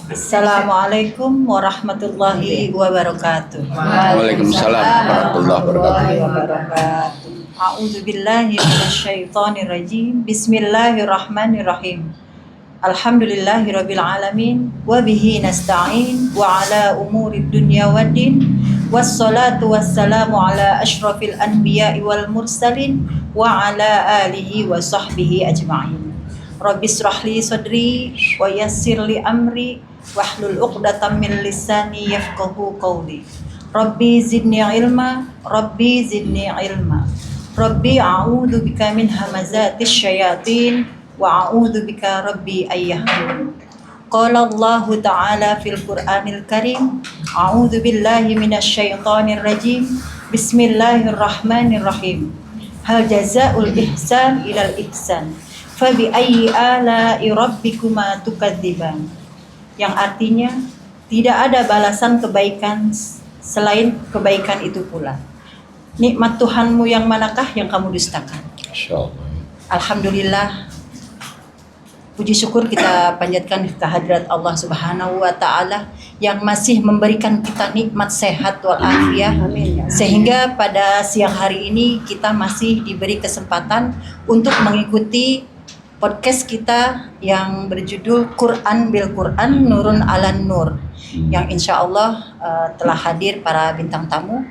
Assalamualaikum warahmatullahi wabarakatuh. Waalaikumsalam warahmatullahi wabarakatuh. A'udzu billahi minasyaitonir rajim. Bismillahirrahmanirrahim. Alhamdulillahirabbil alamin wa bihi nasta'in wa ala umurid dunya waddin. Wassalatu wassalamu ala asyrafil anbiya'i wal mursalin wa ala alihi wa sahbihi ajma'in. Rabbi shrahli sadri wa yassirli amri wahlul 'uqdatam min lisani yafqahu qawli. Rabbi zidni ilma, Rabbi zidni ilma. Rabbi a'udzu bika min hamazatis syayatin wa a'udzu bika rabbi ayyahdurun. Qala Allah Ta'ala fil Qur'anil Karim, a'udzu billahi minasyaitonir rajim. Bismillahirrahmanirrahim. Hal jazaa'ul ihsan ilal ihsan. Fabi ayyi ala'i rabbikuma tukadziban. Yang artinya tidak ada balasan kebaikan selain kebaikan itu pula. Nikmat Tuhanmu yang manakah yang kamu dustakan? Insyaallah. Alhamdulillah. Puji syukur kita panjatkan kehadirat Allah Subhanahu wa taala yang masih memberikan kita nikmat sehat walafiat. Sehingga pada siang hari ini kita masih diberi kesempatan untuk mengikuti podcast kita yang berjudul Quran bil Quran Nurun alan Nur, yang insya Allah telah hadir para bintang tamu.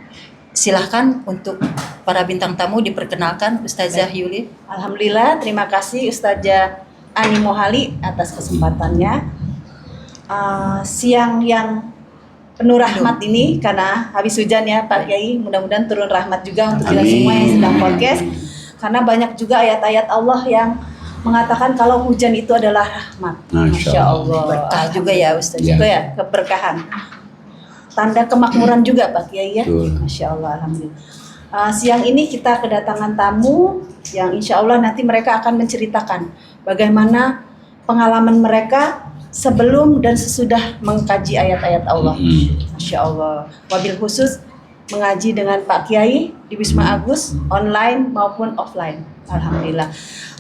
Silahkan untuk para bintang tamu diperkenalkan. Ustazah Yuli. Alhamdulillah, terima kasih Ustazah Ani Mohali atas kesempatannya. Siang yang penuh rahmat ini karena habis hujan ya Pak Kiai, mudah-mudahan turun rahmat juga untuk kita semua yang sedang podcast. Karena banyak juga ayat-ayat Allah yang mengatakan kalau hujan itu adalah rahmat. Masya Allah. Berkah juga ya Ustaz. Itu ya, keberkahan. Tanda kemakmuran juga Pak Kiai ya. Masya Allah, alhamdulillah. Siang ini kita kedatangan tamu yang insya Allah nanti mereka akan menceritakan bagaimana pengalaman mereka sebelum dan sesudah mengkaji ayat-ayat Allah. Masya Allah. Wabil khusus mengaji dengan Pak Kiai di Wisma Agus, online maupun offline. Alhamdulillah.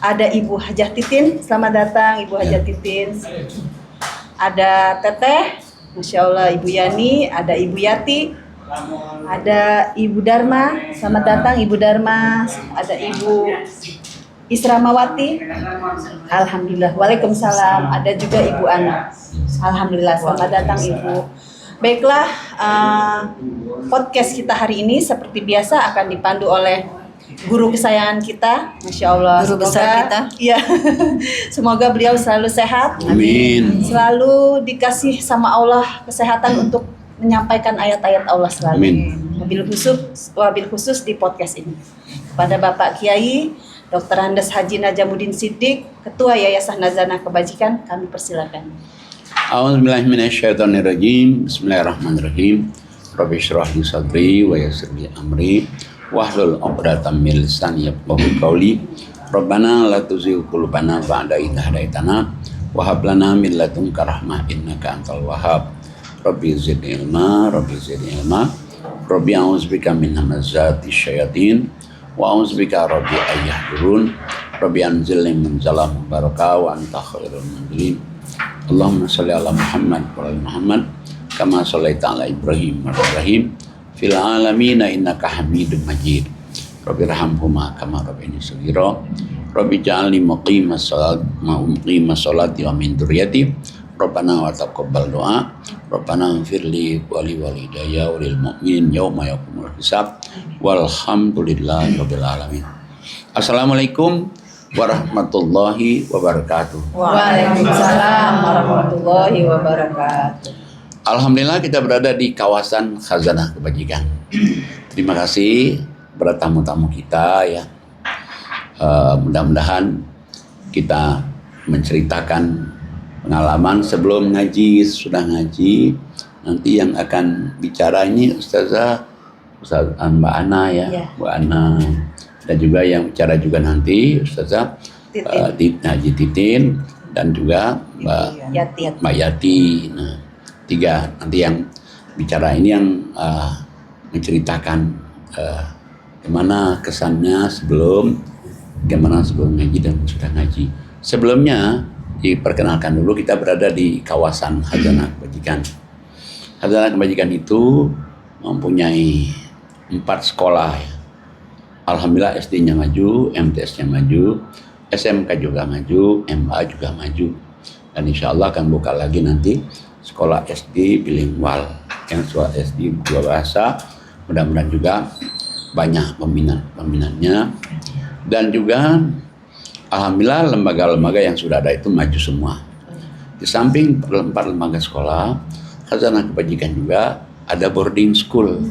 Ada Ibu Hajah Titin, selamat datang Ibu Hajah Titin. Ada Teteh, Masya Allah, Ibu Yani, ada Ibu Yati, ada Ibu Dharma, selamat datang Ibu Dharma, ada Ibu Isramawati, alhamdulillah. Waalaikumsalam. Ada juga Ibu Ana, alhamdulillah, selamat datang Ibu. Baiklah, podcast kita hari ini seperti biasa akan dipandu oleh guru kesayangan kita, Masya Allah. Guru besar kita. Iya. Semoga beliau selalu sehat. Amin. Selalu dikasih sama Allah kesehatan untuk menyampaikan ayat-ayat Allah selalu. Amin. Wabil khusus di podcast ini. Kepada Bapak Kiai Dr. Andes Haji Najamuddin Siddiq, Ketua Yayasan Nazana Kebajikan, kami persilakan. A'udzubillahi minasyaitonirrajim. Bismillahirrahmanirrahim. Rabbi shrah li sadri wa yassir li amri wahlul 'uqdatam min lisani yafqahu qawli. Rabbana la tuzigh qulubana ba'da idh hadaitana wa hab lana min ladunka rahmah innaka antal wahhab. Rabbi zidni ilma, Rabbi zidni ilma. Rabbi a'udzubika min hamazati syayatin wa a'udzubika rabbi ayyahdurun. Rabbi anzilni munzalan mubarakah wa anta khairul munzilin. Allahumma shalli ala Muhammad wa ala Muhammad kama shallaita ala Ibrahim wa ala Ibrahim fil alamin innaka Hamidum Majid. Rabbi irhamhuma kama rabbayani shaghira. Rabbi ja'alni muqimas sholati wa min dzurriyyati. Rabbana wa taqabbal doa. Rabbana ighfirli wa li walidayya wa lil mu'minin yauma yaqumul hisab. Walhamdulillahi rabbil alamin. Assalamualaikum warahmatullahi wabarakatuh. Waalaikumsalam warahmatullahi wabarakatuh. Alhamdulillah kita berada di kawasan Khazanah Kebajikan. Terima kasih kepada tamu-tamu kita ya. Mudah-mudahan kita menceritakan pengalaman sebelum ngaji, sudah ngaji. Nanti yang akan bicara ini Ustazah Mbak Ana ya, Bu Ana. Dan juga yang bicara juga nanti Ustazah Haji Titin dan juga Mbak Yati. Nah, tiga nanti yang bicara ini yang menceritakan gimana kesannya sebelum ngaji dan sudah ngaji. Sebelumnya Diperkenalkan dulu, kita berada di kawasan Khazanah Kebajikan. Khazanah Kebajikan itu mempunyai 4 sekolah. Alhamdulillah SD-nya maju, MTS-nya maju, SMK juga maju, MA juga maju. Dan insya Allah akan buka lagi nanti sekolah SD bilingual, yang sekolah SD 2 bahasa. Mudah-mudahan juga banyak peminatnya. Dan juga alhamdulillah lembaga-lembaga yang sudah ada itu maju semua. Di samping 4 lembaga sekolah, Khazanah Kebajikan juga ada boarding school.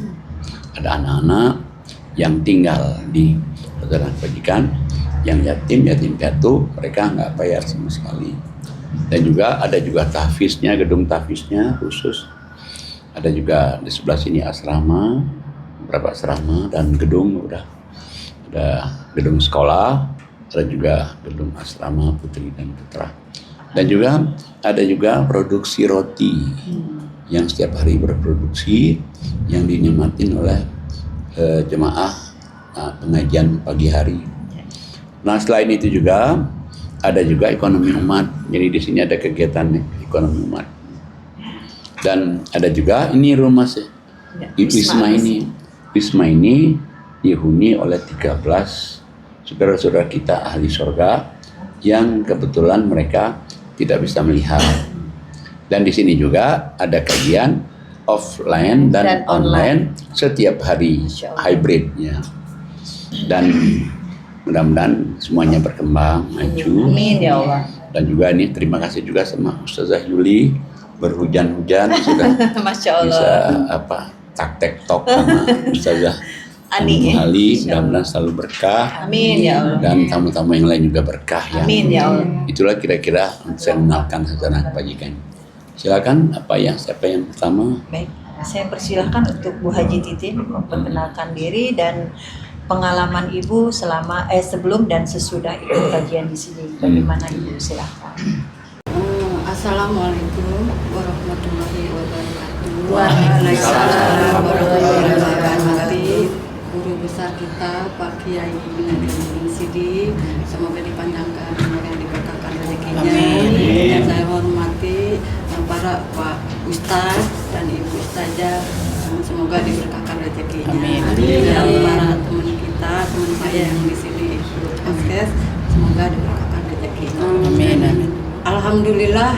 Ada anak-anak yang tinggal di Khazanah Kebajikan, yang yatim piatu, mereka nggak bayar sama sekali. Dan juga ada juga tahfiznya, gedung tahfiznya khusus. Ada juga di sebelah sini asrama, beberapa asrama dan gedung udah. Ada gedung sekolah, ada juga gedung asrama putri dan putra. Dan juga ada juga produksi roti yang setiap hari berproduksi, yang dinikmatin oleh jemaah pengajian pagi hari. Nah, selain itu juga ada juga ekonomi umat. Jadi di sini ada kegiatan ekonomi umat. Dan ada juga ini rumah Wisma ini dihuni oleh 13 saudara-saudara kita ahli surga yang kebetulan mereka tidak bisa melihat. Dan di sini juga ada kajian offline dan online setiap hari, hybridnya. Dan mudah-mudahan semuanya berkembang, maju. Amin ya Allah. Dan juga ini terima kasih juga sama Ustazah Yuli, berhujan-hujan sudah Masya Allah. bisa tak-tek-tok sama Ustazah Ali. Mudah-mudahan selalu berkah. Amin ya Allah. Dan tamu-tamu yang lain juga berkah ya. Amin ya Allah. Itulah kira-kira saya mengenalkan Khazanah Kebajikan. Silakan, siapa yang pertama? Baik, saya persilahkan untuk Bu Haji Titin memperkenalkan diri dan pengalaman Ibu selama sebelum dan sesudah ikut kajian di sini. Bagaimana Ibu? Silakan. Assalamualaikum warahmatullahi wabarakatuh. Waalaikumsalam warahmatullahi wabarakatuh. Guru besar kita Pak Kiai Nadim Sidi, semoga dipanjangkan umur yang diberkahkan rezekinya. Dan saya hormati para Pak Ustadz dan Ibu Ustazah, semoga diberkahkan rezekinya. Dan para teman kita, teman saya yang di sini podcast, semoga diberkahkan rezekinya. Alhamdulillah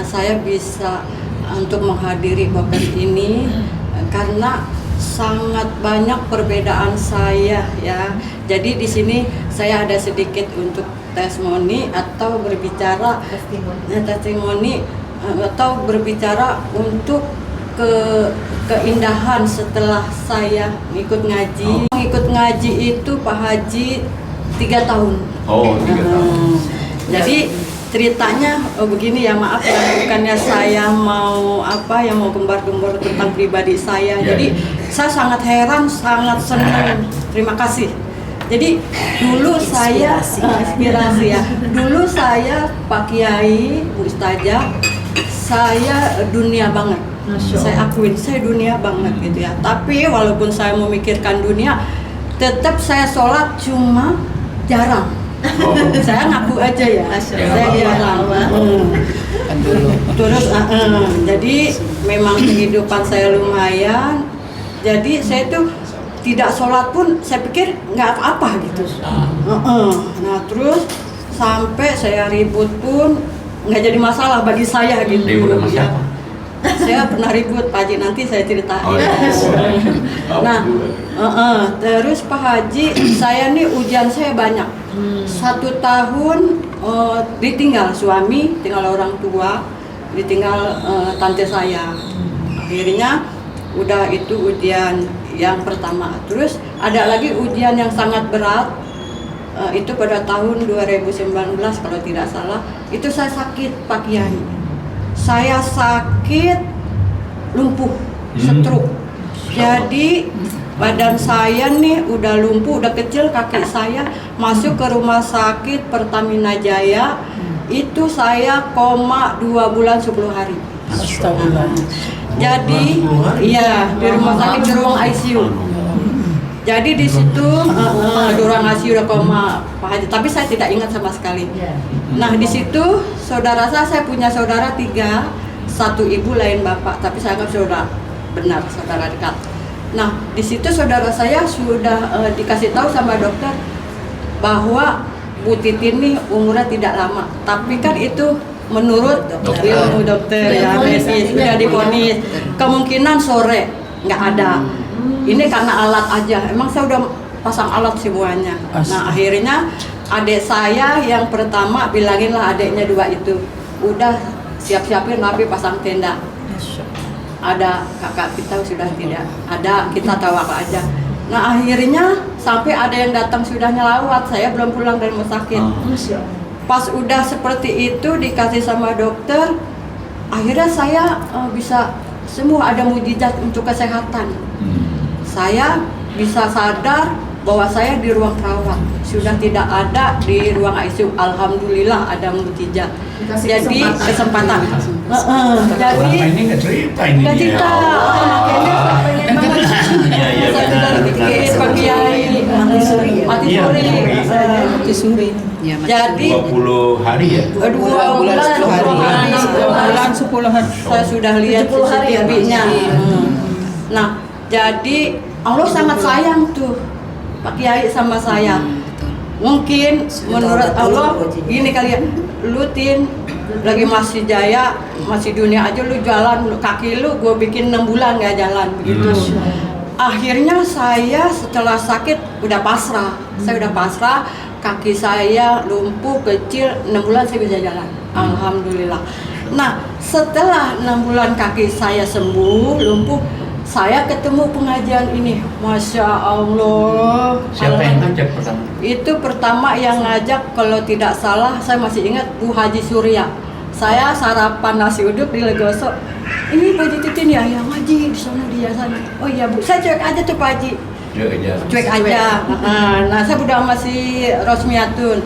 saya bisa untuk menghadiri podcast ini karena sangat banyak perbedaan saya ya. Jadi di sini saya ada sedikit untuk testimoni atau berbicara testimoni atau berbicara untuk keindahan setelah saya ikut ngaji. Ikut ngaji itu Pak Haji 3 tahun. Oh, 3 tahun. Jadi ceritanya begini ya, maaf ya, bukannya saya mau gembar-gembor tentang pribadi saya. Jadi saya sangat heran, sangat senang. Terima kasih. Jadi dulu saya inspirasi ya. Dulu saya Pak Kiai, Bu Ustazah, saya dunia banget. Saya akuin saya dunia banget gitu ya. Tapi walaupun saya memikirkan dunia, tetap saya sholat cuma jarang. Saya ngaku aja ya, saya jarang. Terus jadi memang kehidupan saya lumayan. Jadi saya tuh tidak sholat pun saya pikir nggak apa-apa gitu. Nah terus sampai saya ribut pun nggak jadi masalah bagi saya gitu. Ribut sama siapa? Saya pernah ribut Pak Haji, nanti saya ceritain. Nah, terus Pak Haji, saya nih ujian saya banyak. 1 tahun ditinggal suami, tinggal orang tua, ditinggal tante saya. Akhirnya udah itu ujian yang pertama. Terus ada lagi ujian yang sangat berat. Itu pada tahun 2019 kalau tidak salah. Itu saya sakit Pak Kiai. Saya sakit lumpuh, stroke. Jadi badan saya nih udah lumpuh, udah kecil kaki saya, masuk ke rumah sakit Pertamina Jaya. Itu saya koma 2 bulan 10 hari. Astagfirullah. Jadi iya di rumah sakit di ruang ICU. Jadi di situ di ruang ICU udah koma Pak Haji, tapi saya tidak ingat sama sekali. Nah di situ saudara saya punya saudara 3, 1 ibu lain bapak, tapi saya anggap saudara benar, saudara dekat. Nah, di situ saudara saya sudah dikasih tahu sama dokter bahwa Bu Titin ini umurnya tidak lama, tapi kan itu menurut ilmu dokter ya, medis sudah divonis kemungkinan sore nggak ada. Ini karena alat aja, emang saya udah pasang alat semuanya. Nah akhirnya adik saya yang pertama bilangin lah adiknya 2 itu udah siap-siapin Nabi pasang tenda. Ada kakak kita sudah tidak ada, kita tahu apa aja. Nah akhirnya sampai ada yang datang sudah nyelawat, saya belum pulang dari rumah sakit. Pas udah seperti itu dikasih sama dokter, akhirnya saya bisa semua ada mujizat untuk kesehatan. Saya bisa sadar bahwa saya di ruang perawat, sudah tidak ada di ruang ICU. Alhamdulillah ada mujizat. Jadi kesempatan. Jadi ini nggak cerita ini. nggak cerita. Makanya saya pengen banget. Saya bilang dikit Pak Kiai. Mati suri. Mati suri. Jadi 20 hari ya? 2 bulan 10 hari. saya sudah lihat 70 hari ya, CCTV-nya. Pak? Nah, jadi Allah sangat sayang tuh Pak Kiai sama saya. Mungkin menurut Allah gini kalian, lu Tin lagi masih jaya, masih dunia aja lu jalan kaki lu, gue bikin 6 bulan nggak jalan begitu. Akhirnya saya setelah sakit udah pasrah, saya udah pasrah, kaki saya lumpuh kecil, 6 bulan saya bisa jalan, alhamdulillah. Nah setelah 6 bulan kaki saya sembuh lumpuh, saya ketemu pengajian ini, Masya Allah. Siapa yang ngajak pertama? Itu pertama yang ngajak kalau tidak salah, saya masih ingat Bu Haji Surya. Saya sarapan nasi uduk di Legoso. Ini Pak Haji Titin ya, yang ngaji di sana di sana. Oh iya Bu, saya cuek aja tuh Pak Haji. Cuek aja. Nah, saya udah masih Rosmiatun.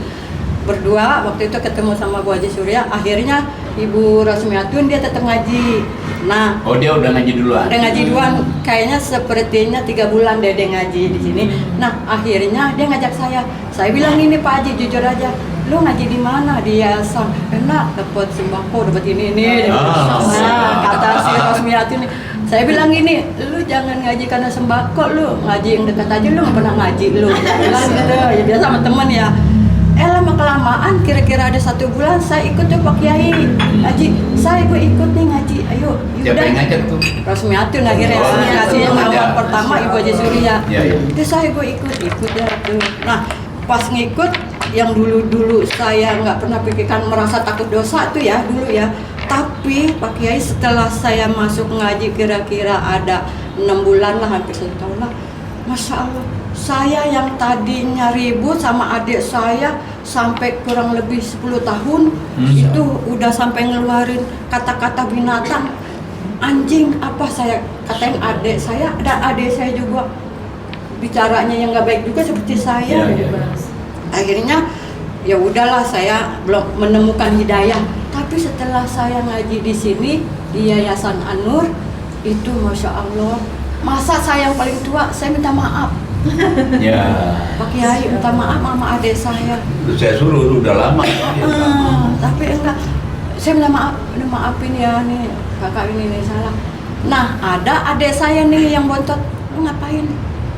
Berdua waktu itu ketemu sama Bu Haji Surya, akhirnya Ibu Rosmiatun dia tetap ngaji. Nah, dia udah ngaji duluan. Udah ngaji duluan, kayaknya sepertinya 3 bulan dia ngaji di sini. Nah, akhirnya dia ngajak saya. Saya bilang ini Pak Haji, jujur aja, lu ngaji di mana? Di Yayasan. Enak, dapat sembako, dapat ini. Nah, kata si Rosmiatun nih. Saya bilang gini, lu jangan ngaji karena sembako, lu ngaji yang dekat aja, lu nggak pernah ngaji lu. Bilang gitu, ya biasa sama temen ya. Lama kelamaan kira-kira ada 1 bulan saya ikut tuh Pak Kiai Haji, saya ikut nih ngaji, ayo Siapa yang ngajak tuh? Rosmiatun akhirnya ngasih yang awal pertama Ibu Haji Surya. Itu saya ikut ya tuh. Nah pas ngikut yang dulu saya nggak pernah pikirkan merasa takut dosa tuh ya dulu ya. Tapi Pak Kiai setelah saya masuk ngaji kira-kira ada 6 bulan lah, hampir 1 tahun lah, Masya Allah, saya yang tadinya ribut sama adik saya sampai kurang lebih 10 tahun itu udah sampai ngeluarin kata-kata binatang, anjing apa saya katain adik saya, dan adik saya juga bicaranya yang nggak baik juga seperti saya. Akhirnya ya udahlah, saya belum menemukan hidayah. Tapi setelah saya ngaji di sini di Yayasan An-Nur itu Masya Allah, masa saya yang paling tua saya minta maaf. Ya. Pak Kiai minta maaf sama adik saya. Saya suruh udah lama. Tapi enggak, saya minta maaf, maafin ya nih kakak ini nih salah. Nah ada adik saya nih yang bontot, lu ngapain?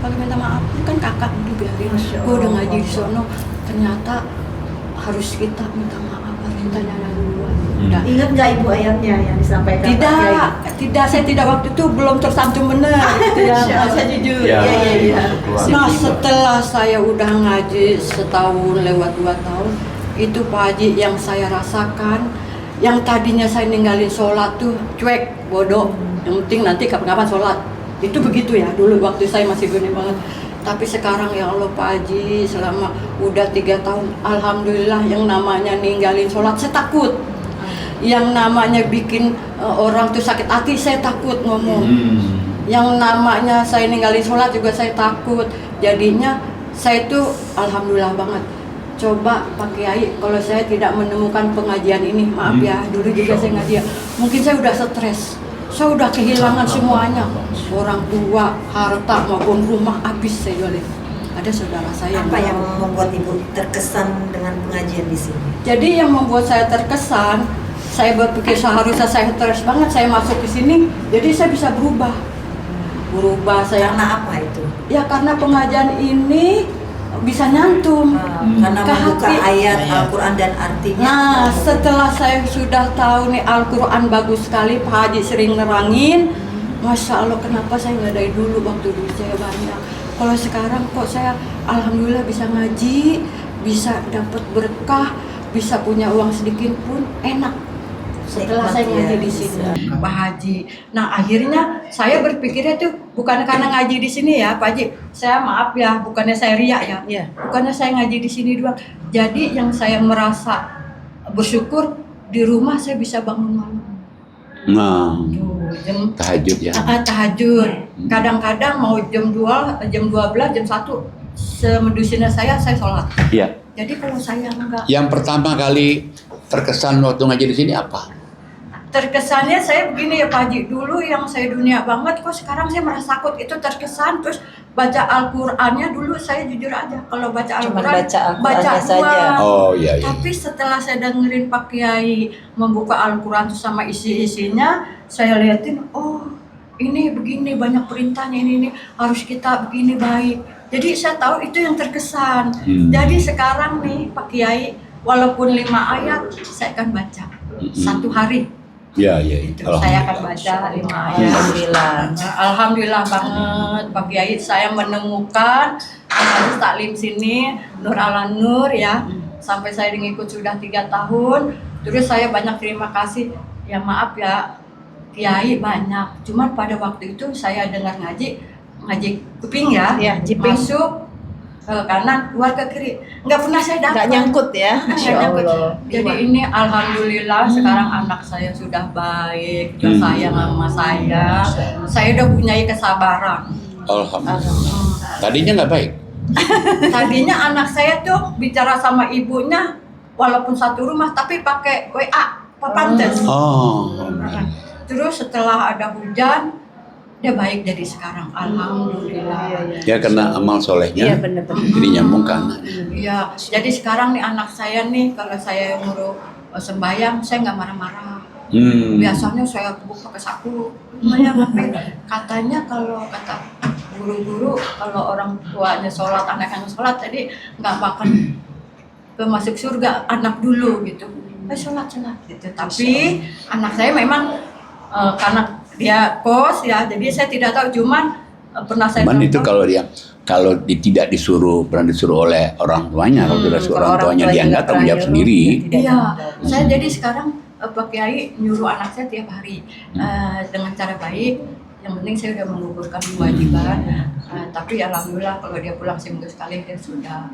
Kalau minta maaf, ini kan kakak dibiarin. Gue udah ngaji di sono, ternyata harus kita minta maaf, harus kita nyala duluan. Udah. Ingat nggak Ibu ayatnya yang disampaikan Pak Kiai? Tidak, saya tidak waktu itu belum tersantum benar. Saya jujur. Nah setelah saya udah ngaji setahun lewat 2 tahun, itu Pak Haji yang saya rasakan, yang tadinya saya ninggalin sholat tuh cuek, bodoh, yang penting nanti kapan-kapan sholat. Itu begitu ya dulu waktu saya masih gini banget. Tapi sekarang ya Allah Pak Haji, selama udah 3 tahun, alhamdulillah yang namanya ninggalin sholat saya takut. Yang namanya bikin orang tuh sakit hati saya takut ngomong. Yang namanya saya ninggalin sholat juga saya takut. Jadinya saya tuh alhamdulillah banget. Coba Pak Kiai, kalau saya tidak menemukan pengajian ini, maaf ya, dulu juga saya ngaji ya, mungkin saya udah stres, saya udah kehilangan semuanya, orang tua, harta maupun rumah habis saya jualin. ada saudara saya. Apa yang membuat Ibu terkesan dengan pengajian di sini? Jadi yang membuat saya terkesan, saya berpikir seharusnya saya stres banget saya masuk ke sini, jadi saya bisa berubah saya. Karena apa itu? Ya karena pengajian ini bisa nyantum Karena ke membuka hati. ayat Al-Quran dan artinya. Nah, setelah saya sudah tahu nih Al-Quran bagus sekali, Pak Haji sering nerangin. Masya Allah, kenapa saya nggak dari dulu waktu dulu saya banyak. Kalau sekarang kok saya alhamdulillah bisa ngaji, bisa dapat berkah, bisa punya uang sedikit pun enak. Setelah saya ngaji di sini, Pak Haji. Nah, akhirnya saya berpikirnya tuh bukan karena ngaji di sini ya, Pak Haji. Saya maaf ya, bukannya saya riak ya. Iya. Bukannya saya ngaji di sini doang. Jadi yang saya merasa bersyukur di rumah saya bisa bangun malam. Nah, Tuh, jam tahajud ya. tahajud. Kadang-kadang mau jam 2, jam 12, jam 1 semedusina saya sholat. Iya. Jadi kalau saya enggak Yang pertama kali terkesan waktu ngaji di sini apa? terkesannya saya begini ya Pak Haji, dulu yang saya dunia banget kok sekarang saya merasa takut, itu terkesan. Terus baca Al-Qur'annya dulu saya jujur aja kalau baca Cuman Al-Qur'an baca Al-Qur'annya saja. doang. Oh iya iya. Tapi setelah saya dengerin Pak Kiai membuka Al-Qur'an sama isi-isinya, saya liatin oh ini begini banyak perintahnya, ini harus kita begini baik. Jadi saya tahu itu yang terkesan. Jadi sekarang nih Pak Kiai walaupun 5 ayat saya akan baca satu hari. Iya iya. Saya akan baca 5 ayat. Alhamdulillah. Alhamdulillah banget Pak Kiai, saya menemukan Majelis Taklim sini Nur ala Nur ya. Sampai saya mengikut sudah 3 tahun. Terus saya banyak terima kasih. Ya maaf ya Kiai banyak. Cuman pada waktu itu saya dengar ngaji kuping ya. Iya, jiping. Masuk ke kanan, keluar ke kiri. Nggak pernah saya dapat. Nggak nyangkut ya. Masya Allah. Jadi ini alhamdulillah sekarang anak saya sudah baik, sudah sayang sama saya. Saya udah punya kesabaran. Alhamdulillah. Tadinya nggak baik. Tadinya anak saya tuh bicara sama ibunya walaupun satu rumah tapi pakai WA, papantes. Oh. Terus setelah ada hujan dia baik jadi sekarang, alhamdulillah. Ya karena amal solehnya. Iya benar-benar. Jadi nyambung kan. Iya, jadi sekarang nih anak saya nih kalau saya nyuruh sembahyang saya nggak marah-marah. Biasanya saya tepuk pakai sapu. Katanya kalau kata guru-guru kalau orang tuanya sholat, anaknya sholat, jadi nggak bakal masuk surga anak dulu gitu. Sholat gitu. Tapi anak saya memang karena dia kos ya, jadi saya tidak tahu. Cuman pernah saya Cuman itu kalau tidak pernah disuruh oleh orang tuanya, kalau tidak disuruh orang tuanya dia nggak tanggung jawab sendiri. Iya, saya jadi sekarang Pak Kiai nyuruh anak saya tiap hari dengan cara baik. Yang penting saya udah mengukurkan kewajiban. Tapi alhamdulillah kalau dia pulang seminggu sekali dia sudah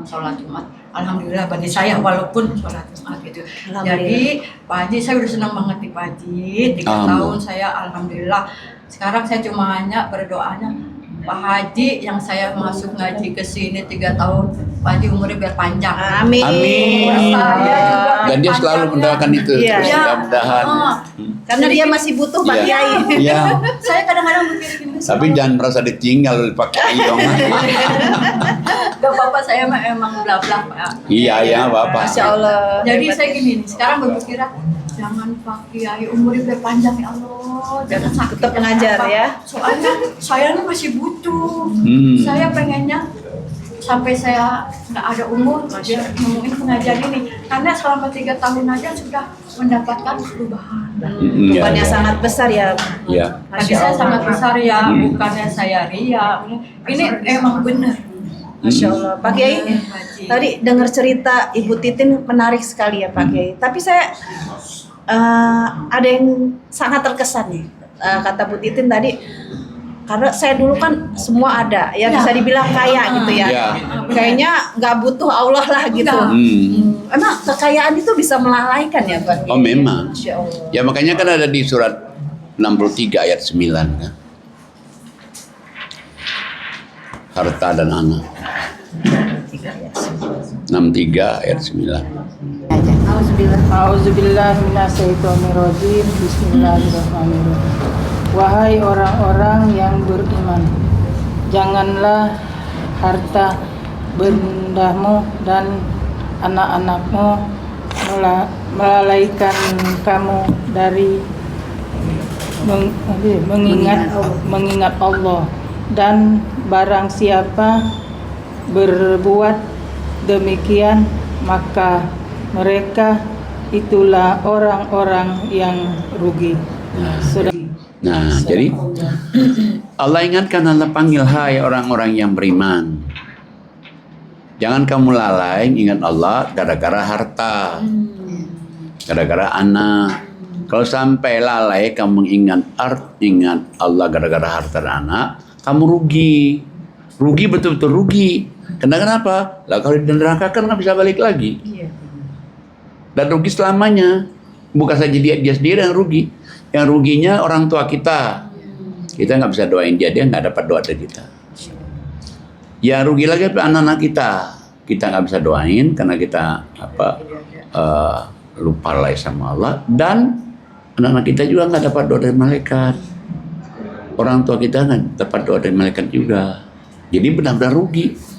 sholat Jumat. Alhamdulillah bagi saya walaupun sholat Jumat gitu. Jadi Pak Haji saya udah senang banget di Pak Haji. 3 tahun saya alhamdulillah. Sekarang saya cuma hanya berdoanya Pak Haji yang saya masuk ngaji ke sini 3 tahun, Pak Haji umurnya biar panjang. Amin. Amin. Dan dia selalu mendoakan itu. Iya. Mudah-mudahan. Karena dia masih butuh Pak Iya. Kiai. Iya. Saya kadang-kadang mikir gini. Tapi jangan merasa ditinggal dipakai dong. Gak apa-apa, saya emang bla-bla Pak. Iya ya Bapak. Masya Allah. Jadi saya gini, sekarang berpikir jangan Pak Kiai umurnya biar panjang ya Allah, jangan sakit. Tetap mengajar apa. ya. Soalnya saya ini masih butuh. Saya pengennya sampai saya nggak ada umur dia ngomongin pengajian ini, karena selama 3 tahun aja sudah mendapatkan perubahan. Bebannya sangat besar ya. Iya. Bagi saya sangat besar ya, bukannya saya ria. Ini emang benar. Masya Allah. Pak Kiai, tadi dengar cerita Ibu Titin menarik sekali ya Pak Kiai. Tapi saya ada yang sangat terkesan nih. Kata Bu Titin tadi, karena saya dulu kan semua ada, ya bisa dibilang kaya gitu ya. Ya. Kayaknya nggak butuh Allah lah gitu. Emang kekayaan itu bisa melalaikan ya Pak Kiai? Oh memang. Masya Allah. Ya makanya kan ada di surat 63 ayat 9 kan. Harta dan anak. 63 ayat 9. Auzubillahi minasyaitonirrajim. Bismillahirrahmanirrahim. Wahai orang-orang yang beriman, janganlah harta bendamu dan anak-anakmu, melalaikan kamu dari mengingat Allah. Dan barang siapa berbuat demikian, maka mereka itulah orang-orang yang rugi. Nah, jadi Allah ingatkan, Allah panggil, hai orang-orang yang beriman. Jangan kamu lalai ingat Allah gara-gara harta, gara-gara anak. Kalau sampai lalai kamu ingat Allah gara-gara harta dan anak, kamu rugi. Rugi, betul-betul rugi. Kenapa? Lah kalau di neraka kan nggak bisa balik lagi. Dan rugi selamanya. Bukan saja dia sendiri yang rugi. Yang ruginya orang tua kita. Kita nggak bisa doain dia nggak dapat doa dari kita. Ya rugi lagi anak-anak kita. Kita nggak bisa doain karena kita lupa lalai sama Allah. Dan anak-anak kita juga nggak dapat doa dari malaikat. Orang tua kita nggak dapat doa dari malaikat juga. Jadi benar-benar rugi.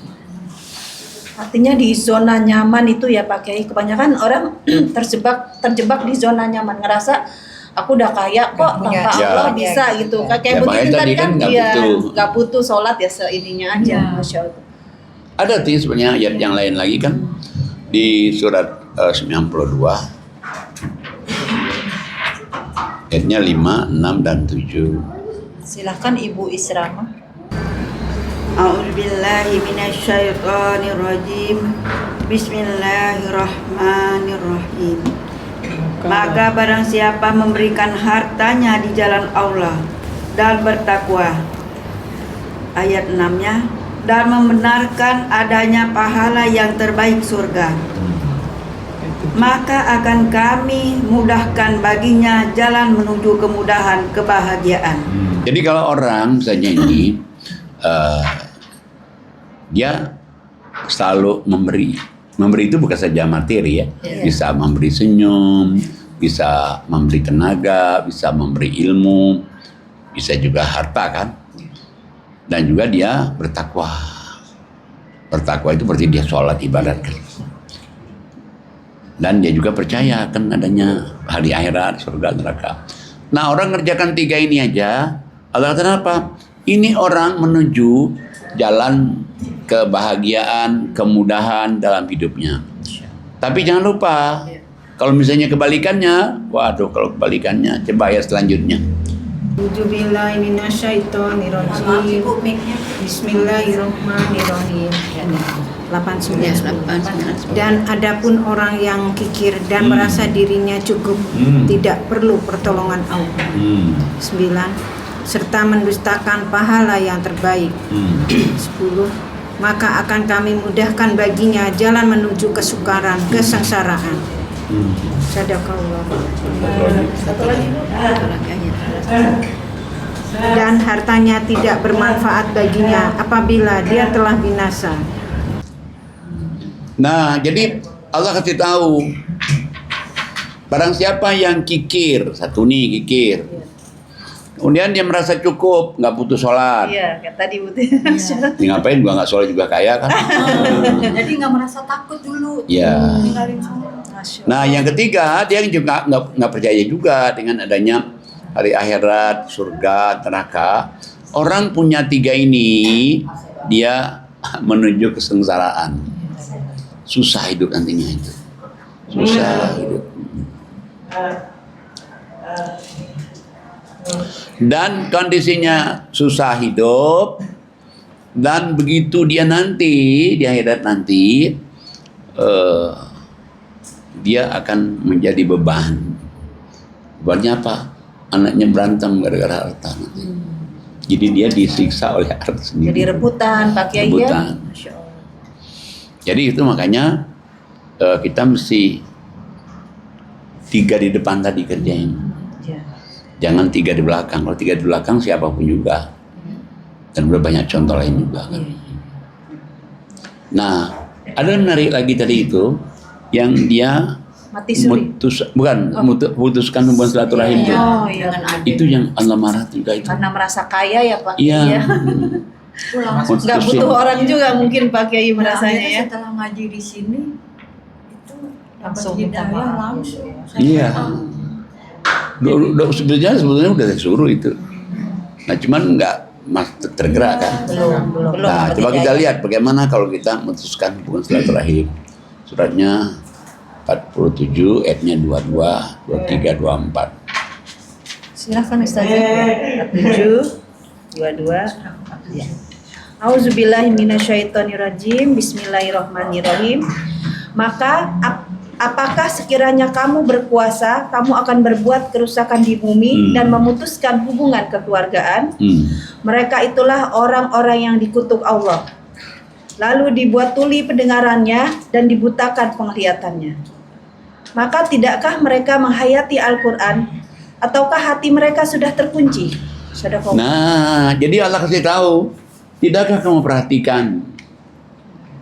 Artinya di zona nyaman itu ya Pak Kiai, kebanyakan orang terjebak di zona nyaman, ngerasa aku udah kaya kok tanpa Allah bisa gitu. Kayak begitu tadi kan dia nggak butuh sholat ya seininya aja, Masya Allah. Ada sih sebenarnya ayat yang lain lagi kan di surat 92 ayatnya 5, 6 dan 7. Silahkan Ibu Israma. A'udzubillahi minasyaitonirrajim. Bismillahirrahmanirrahim. Maka barang siapa memberikan hartanya di jalan Allah dan bertakwa, ayat 6-nya, dan membenarkan adanya pahala yang terbaik surga, maka akan kami mudahkan baginya jalan menuju kemudahan kebahagiaan. Jadi kalau orang misalnya ini dia selalu memberi itu bukan saja materi ya, bisa memberi senyum, bisa memberi tenaga, bisa memberi ilmu, bisa juga harta kan, dan juga dia bertakwa. Bertakwa itu berarti dia sholat ibadat kan, dan dia juga percaya kan adanya hari akhirat, surga, neraka. Nah orang ngerjakan 3 ini aja, Allah kata apa? Ini orang menuju jalan kebahagiaan, kemudahan dalam hidupnya. Tapi jangan lupa, kalau misalnya kebalikannya, waduh kalau kebalikannya, coba ayat selanjutnya. A'udzubillahi minasyaitonirrajim. Bismillahirrahmanirrahim. 89. Dan adapun orang yang kikir dan merasa dirinya cukup, tidak perlu pertolongan Allah. 9. Serta mendustakan pahala yang terbaik. 10. Maka akan kami mudahkan baginya jalan menuju kesukaran, kesengsaraan. Sadaqallah. Dan hartanya tidak bermanfaat baginya apabila dia telah binasa. Nah, jadi Allah kasih tahu, barang siapa yang kikir, satu nih kikir, kemudian dia merasa cukup, nggak butuh sholat. Iya, kayak tadi butuh. Ya, ngapain gua nggak sholat juga kaya kan? Jadi nggak merasa takut dulu. Ya. Ninggalin sholat. Nah, yang ketiga dia juga nggak percaya juga dengan adanya hari akhirat, surga, neraka. Orang punya 3 ini, dia menuju kesengsaraan. Susah hidup nantinya itu. Susah hidup. Dan kondisinya susah hidup, dan begitu dia nanti di akhirat nanti dia akan menjadi beban. Bebannya apa? Anaknya berantem gara-gara harta nanti. Jadi dia disiksa oleh harta sendiri. Jadi rebutan Pak Kiai ya. Jadi itu makanya kita mesti 3 di depan tadi kerjain. Jangan 3 di belakang. Kalau 3 di belakang siapapun juga. Dan udah banyak contoh lain juga kan. Nah, ada yang menarik lagi tadi itu, yang dia Mati suri. putuskan hubungan silaturahim. Iya. Itu yang Allah marah juga itu. Karena merasa kaya ya Pak. Iya. Nggak butuh orang juga mungkin Pak Kiai merasanya ya. Setelah ngaji di sini itu Langsung dapat minta hidayah maaf. langsung. Iya. Sebetulnya udah disuruh itu. Nah cuman nggak tergerak kan. Belum Nah dapat coba kita hidayah. lihat bagaimana kalau kita memutuskan hubungan silaturahim. Suratnya 47, ayatnya 22, 23, 24. Silahkan Ustazah. 7, 22. Ya. Auzubillahi minasyaitonirrajim. Bismillahirrahmanirrahim. Maka apakah sekiranya kamu berkuasa, kamu akan berbuat kerusakan di bumi dan memutuskan hubungan kekeluargaan? Mereka itulah orang-orang yang dikutuk Allah. Lalu dibuat tuli pendengarannya dan dibutakan penglihatannya. Maka tidakkah mereka menghayati Al-Quran? Ataukah hati mereka sudah terkunci? Sadaqallah. Nah, jadi Allah kasih tahu, tidakkah kamu perhatikan?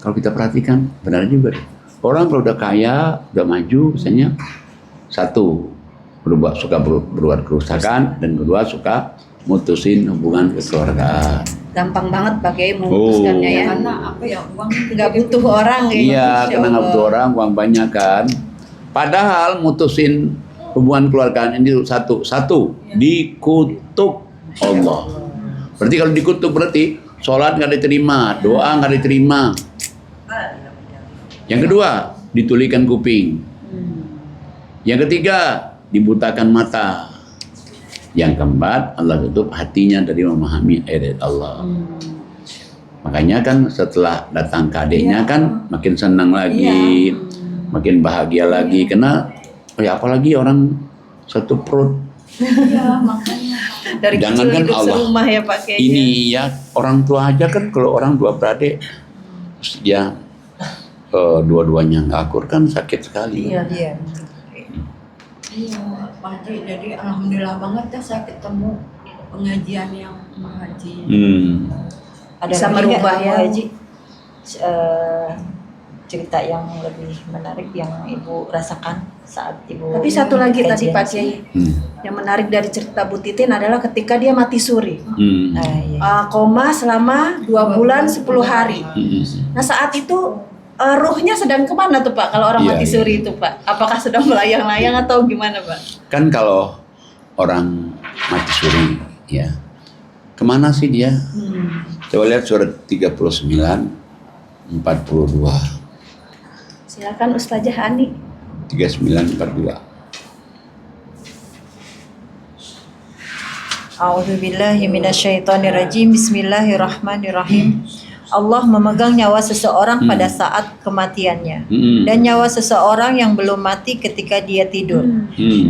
Kalau kita perhatikan, benar juga. Orang kalau udah kaya, udah maju, misalnya satu, suka berbuat kerusakan, dan kedua suka mutusin hubungan kekeluargaan. Gampang banget pakai memutuskannya ya. Karena apa ya, uang Nggak butuh orang ya. Iya, Masya karena nggak Allah. butuh orang, uang banyak kan. Padahal mutusin hubungan keluargaan ini satu, dikutuk Allah. Berarti kalau dikutuk berarti sholat nggak diterima, doa nggak diterima. Yang kedua, ditulikan kuping. Yang ketiga, dibutakan mata. Yang keempat, Allah tutup hatinya dari memahami ayat Allah. Makanya kan setelah datang ke adiknya kan makin senang lagi, makin bahagia lagi. Karena ya apalagi orang satu perut. Iya, makanya. Dari kecil Jangankan hidup Allah. serumah ya Pak Kiai. Ini ya orang tua aja kan, kalau orang dua beradik terus dia dua-duanya nggak akur kan sakit sekali. Iya. Iya, Pak Haji. Jadi alhamdulillah banget ya saya ketemu pengajian yang Pak Haji. Ada Bisa lagi merubah nggak, ya. Bu Haji? Cerita yang lebih menarik yang Ibu rasakan saat Ibu. Tapi satu lagi tadi kajian Pak sini. Kiai, yang menarik dari cerita Bu Titin adalah ketika dia mati suri. Iya. Koma selama 2 bulan 10 hari. Nah saat itu ruhnya sedang kemana tuh Pak kalau orang Iya, mati iya. suri itu Pak? Apakah sedang melayang-layang atau gimana Pak? Kan kalau orang mati suri, ya kemana sih dia? Coba lihat surat 39, 42, Silakan Ustazah Hani. 39, 42. A'udzubillahi minasyaitonirrajim. Bismillahirrahmanirrahim. Allah memegang nyawa seseorang pada saat kematiannya dan nyawa seseorang yang belum mati ketika dia tidur.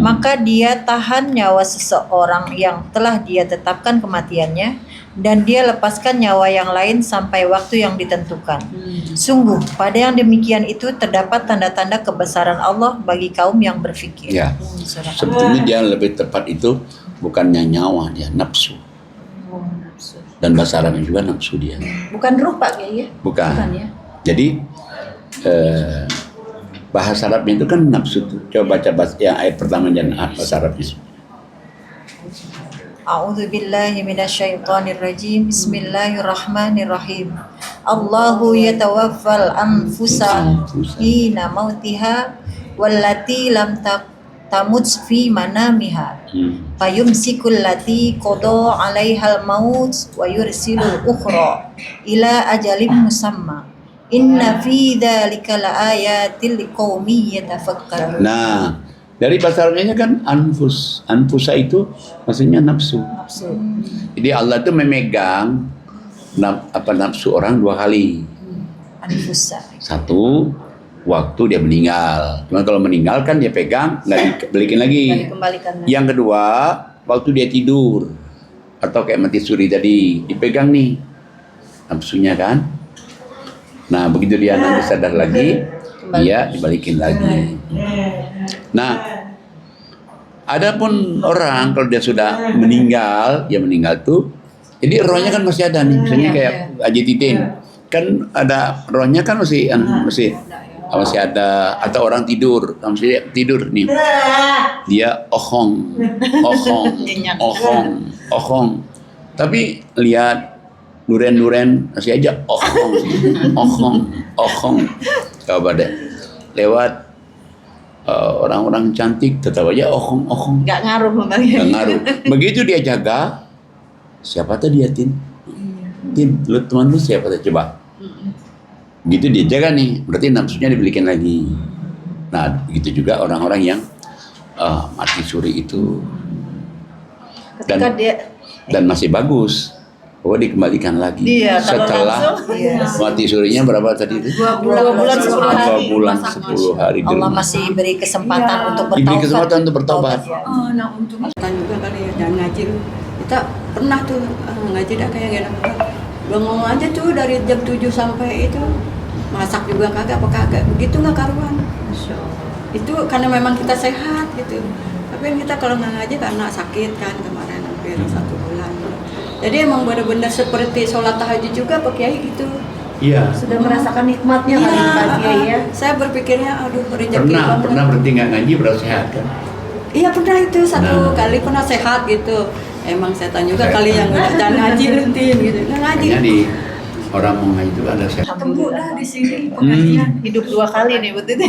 Maka dia tahan nyawa seseorang yang telah dia tetapkan kematiannya dan dia lepaskan nyawa yang lain sampai waktu yang ditentukan. Sungguh pada yang demikian itu terdapat tanda-tanda kebesaran Allah bagi kaum yang berfikir. Ya, sebetulnya dia lebih tepat itu bukannya nyawa, dia nafsu. Dan bahasa Arabnya juga nafsu dia. Bukan ruh Pak Kiai ya? Bukan. ya? Jadi bahasa Arabnya itu kan nafsu tuh. Coba baca yang ayat pertama dan bahasa Arabnya. A'udzubillahi minasyaitonirrajim. Bismillahirrahmanirrahim. Allahu yatawaffal anfusa hina mautiha wallati lam tamut fi manamiha. Fayumsikul lati qada 'alaihal maut wa yursilul ukhra ila ajalin musamma. Inna fi dzalika laayatil liqaumin yatafakkarun. Nah, dari bahasa Arabnya kan anfus. Anfusa itu maksudnya nafsu. Jadi Allah itu memegang nafsu orang 2 kali. Anfusa. Satu, waktu dia meninggal. Cuma kalau meninggal kan dia pegang, nggak dibalikin lagi. Nggak dikembalikan lagi. Yang kedua, waktu dia tidur atau kayak mati suri tadi, dipegang nih nafsunya kan. Nah begitu dia nanti sadar lagi, dia dibalikin lagi. Nah, adapun orang kalau dia sudah meninggal, dia meninggal tuh, jadi rohnya kan masih ada nih. Misalnya kayak Haji Titin, kan ada rohnya kan masih ada, atau orang tidur, masih tidur nih. Dia ohong. Tapi lihat duren masih aja ohong. Coba deh lewat orang-orang cantik tetap aja ohong. Nggak ngaruh Bang. Nggak ngaruh. Begitu dia jaga, siapa tuh dia Tin, lu teman lu siapa tuh coba. Gitu dia jaga nih, berarti nafsunya dibelikan lagi. Nah, begitu juga orang-orang yang mati suri itu Ketika dan masih bagus, dikembalikan lagi. Iya, kalau setelah langsung, mati surinya berapa tadi itu? 2 bulan 10 hari. 2 bulan 10 hari. di Allah rumah. masih beri kesempatan untuk bertobat. Diberi kesempatan untuk bertobat. Nah untuk kita juga kali ya jangan ngaji. Kita pernah tuh ngaji dah kayak gak enak. Bengong aja tuh dari jam 7 sampai itu masak juga kagak apa kagak begitu nggak karuan. Itu karena memang kita sehat gitu. Tapi kita kalau nggak ngaji karena sakit kan kemarin hampir 1 bulan. Jadi emang benar-benar seperti sholat tahajud juga Pak Kiai gitu. Iya. sudah merasakan nikmatnya kali Pak Kiai ya. Saya berpikirnya aduh rezeki banget. Pernah berhenti nggak ngaji berarti sehat kan? Iya pernah itu satu Nah. kali pernah sehat gitu. Emang setan juga Setan. kali yang jangan ngaji rentin gitu. Nggak ngaji. Makanya di orang mau ngaji itu ada sehat. Ketemu dah di sini pengajian. Hidup 2 kali nih betul.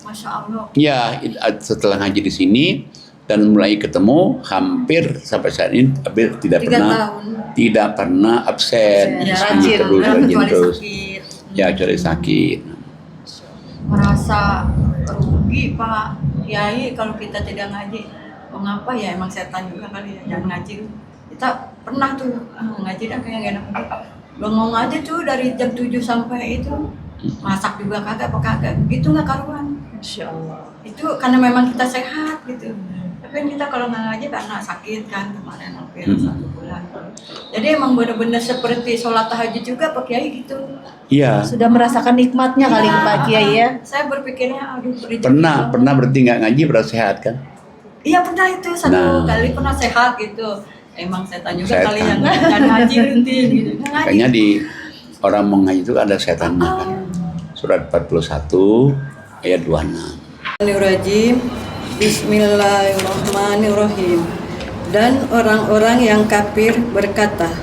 Masya Allah. Ya, setelah ngaji di sini dan mulai ketemu hampir sampai saat ini hampir tidak 3 pernah tahun. absen. Di Ya, sini rajin. terus rajin Kecuali terus. sakit. Ya, kecuali sakit. Merasa rugi Pak Kiai kalau kita tidak ngaji. Mengapa ya emang setan juga kali ya jangan ngaji. Kita pernah tuh ngaji dah kayak gak enak. Bengong aja tuh dari jam 7 sampai itu masak juga kagak apa kagak gitu nggak karuan. Masya Allah. Itu karena memang kita sehat gitu. Tapi kan kita kalau nggak ngaji karena sakit kan kemarin hampir 1 bulan. Jadi emang benar-benar seperti sholat tahajud juga Pak Kiai gitu. Iya. Sudah merasakan nikmatnya kali Pak Kiai ya. Saya berpikirnya aduh rezeki Pernah banget. berhenti nggak ngaji berarti sehat kan? Iya pernah itu satu Nah. kali pernah sehat gitu. Emang setan juga Setan. kali yang nggak ngaji rentin gitu. Nggak ngaji. Makanya di orang mau ngaji itu ada setannya kan. Surat 41 ayat 26. Bismillahirrahmanirrahim. Bismillahirrahmanirrahim. Dan orang-orang yang kafir berkata,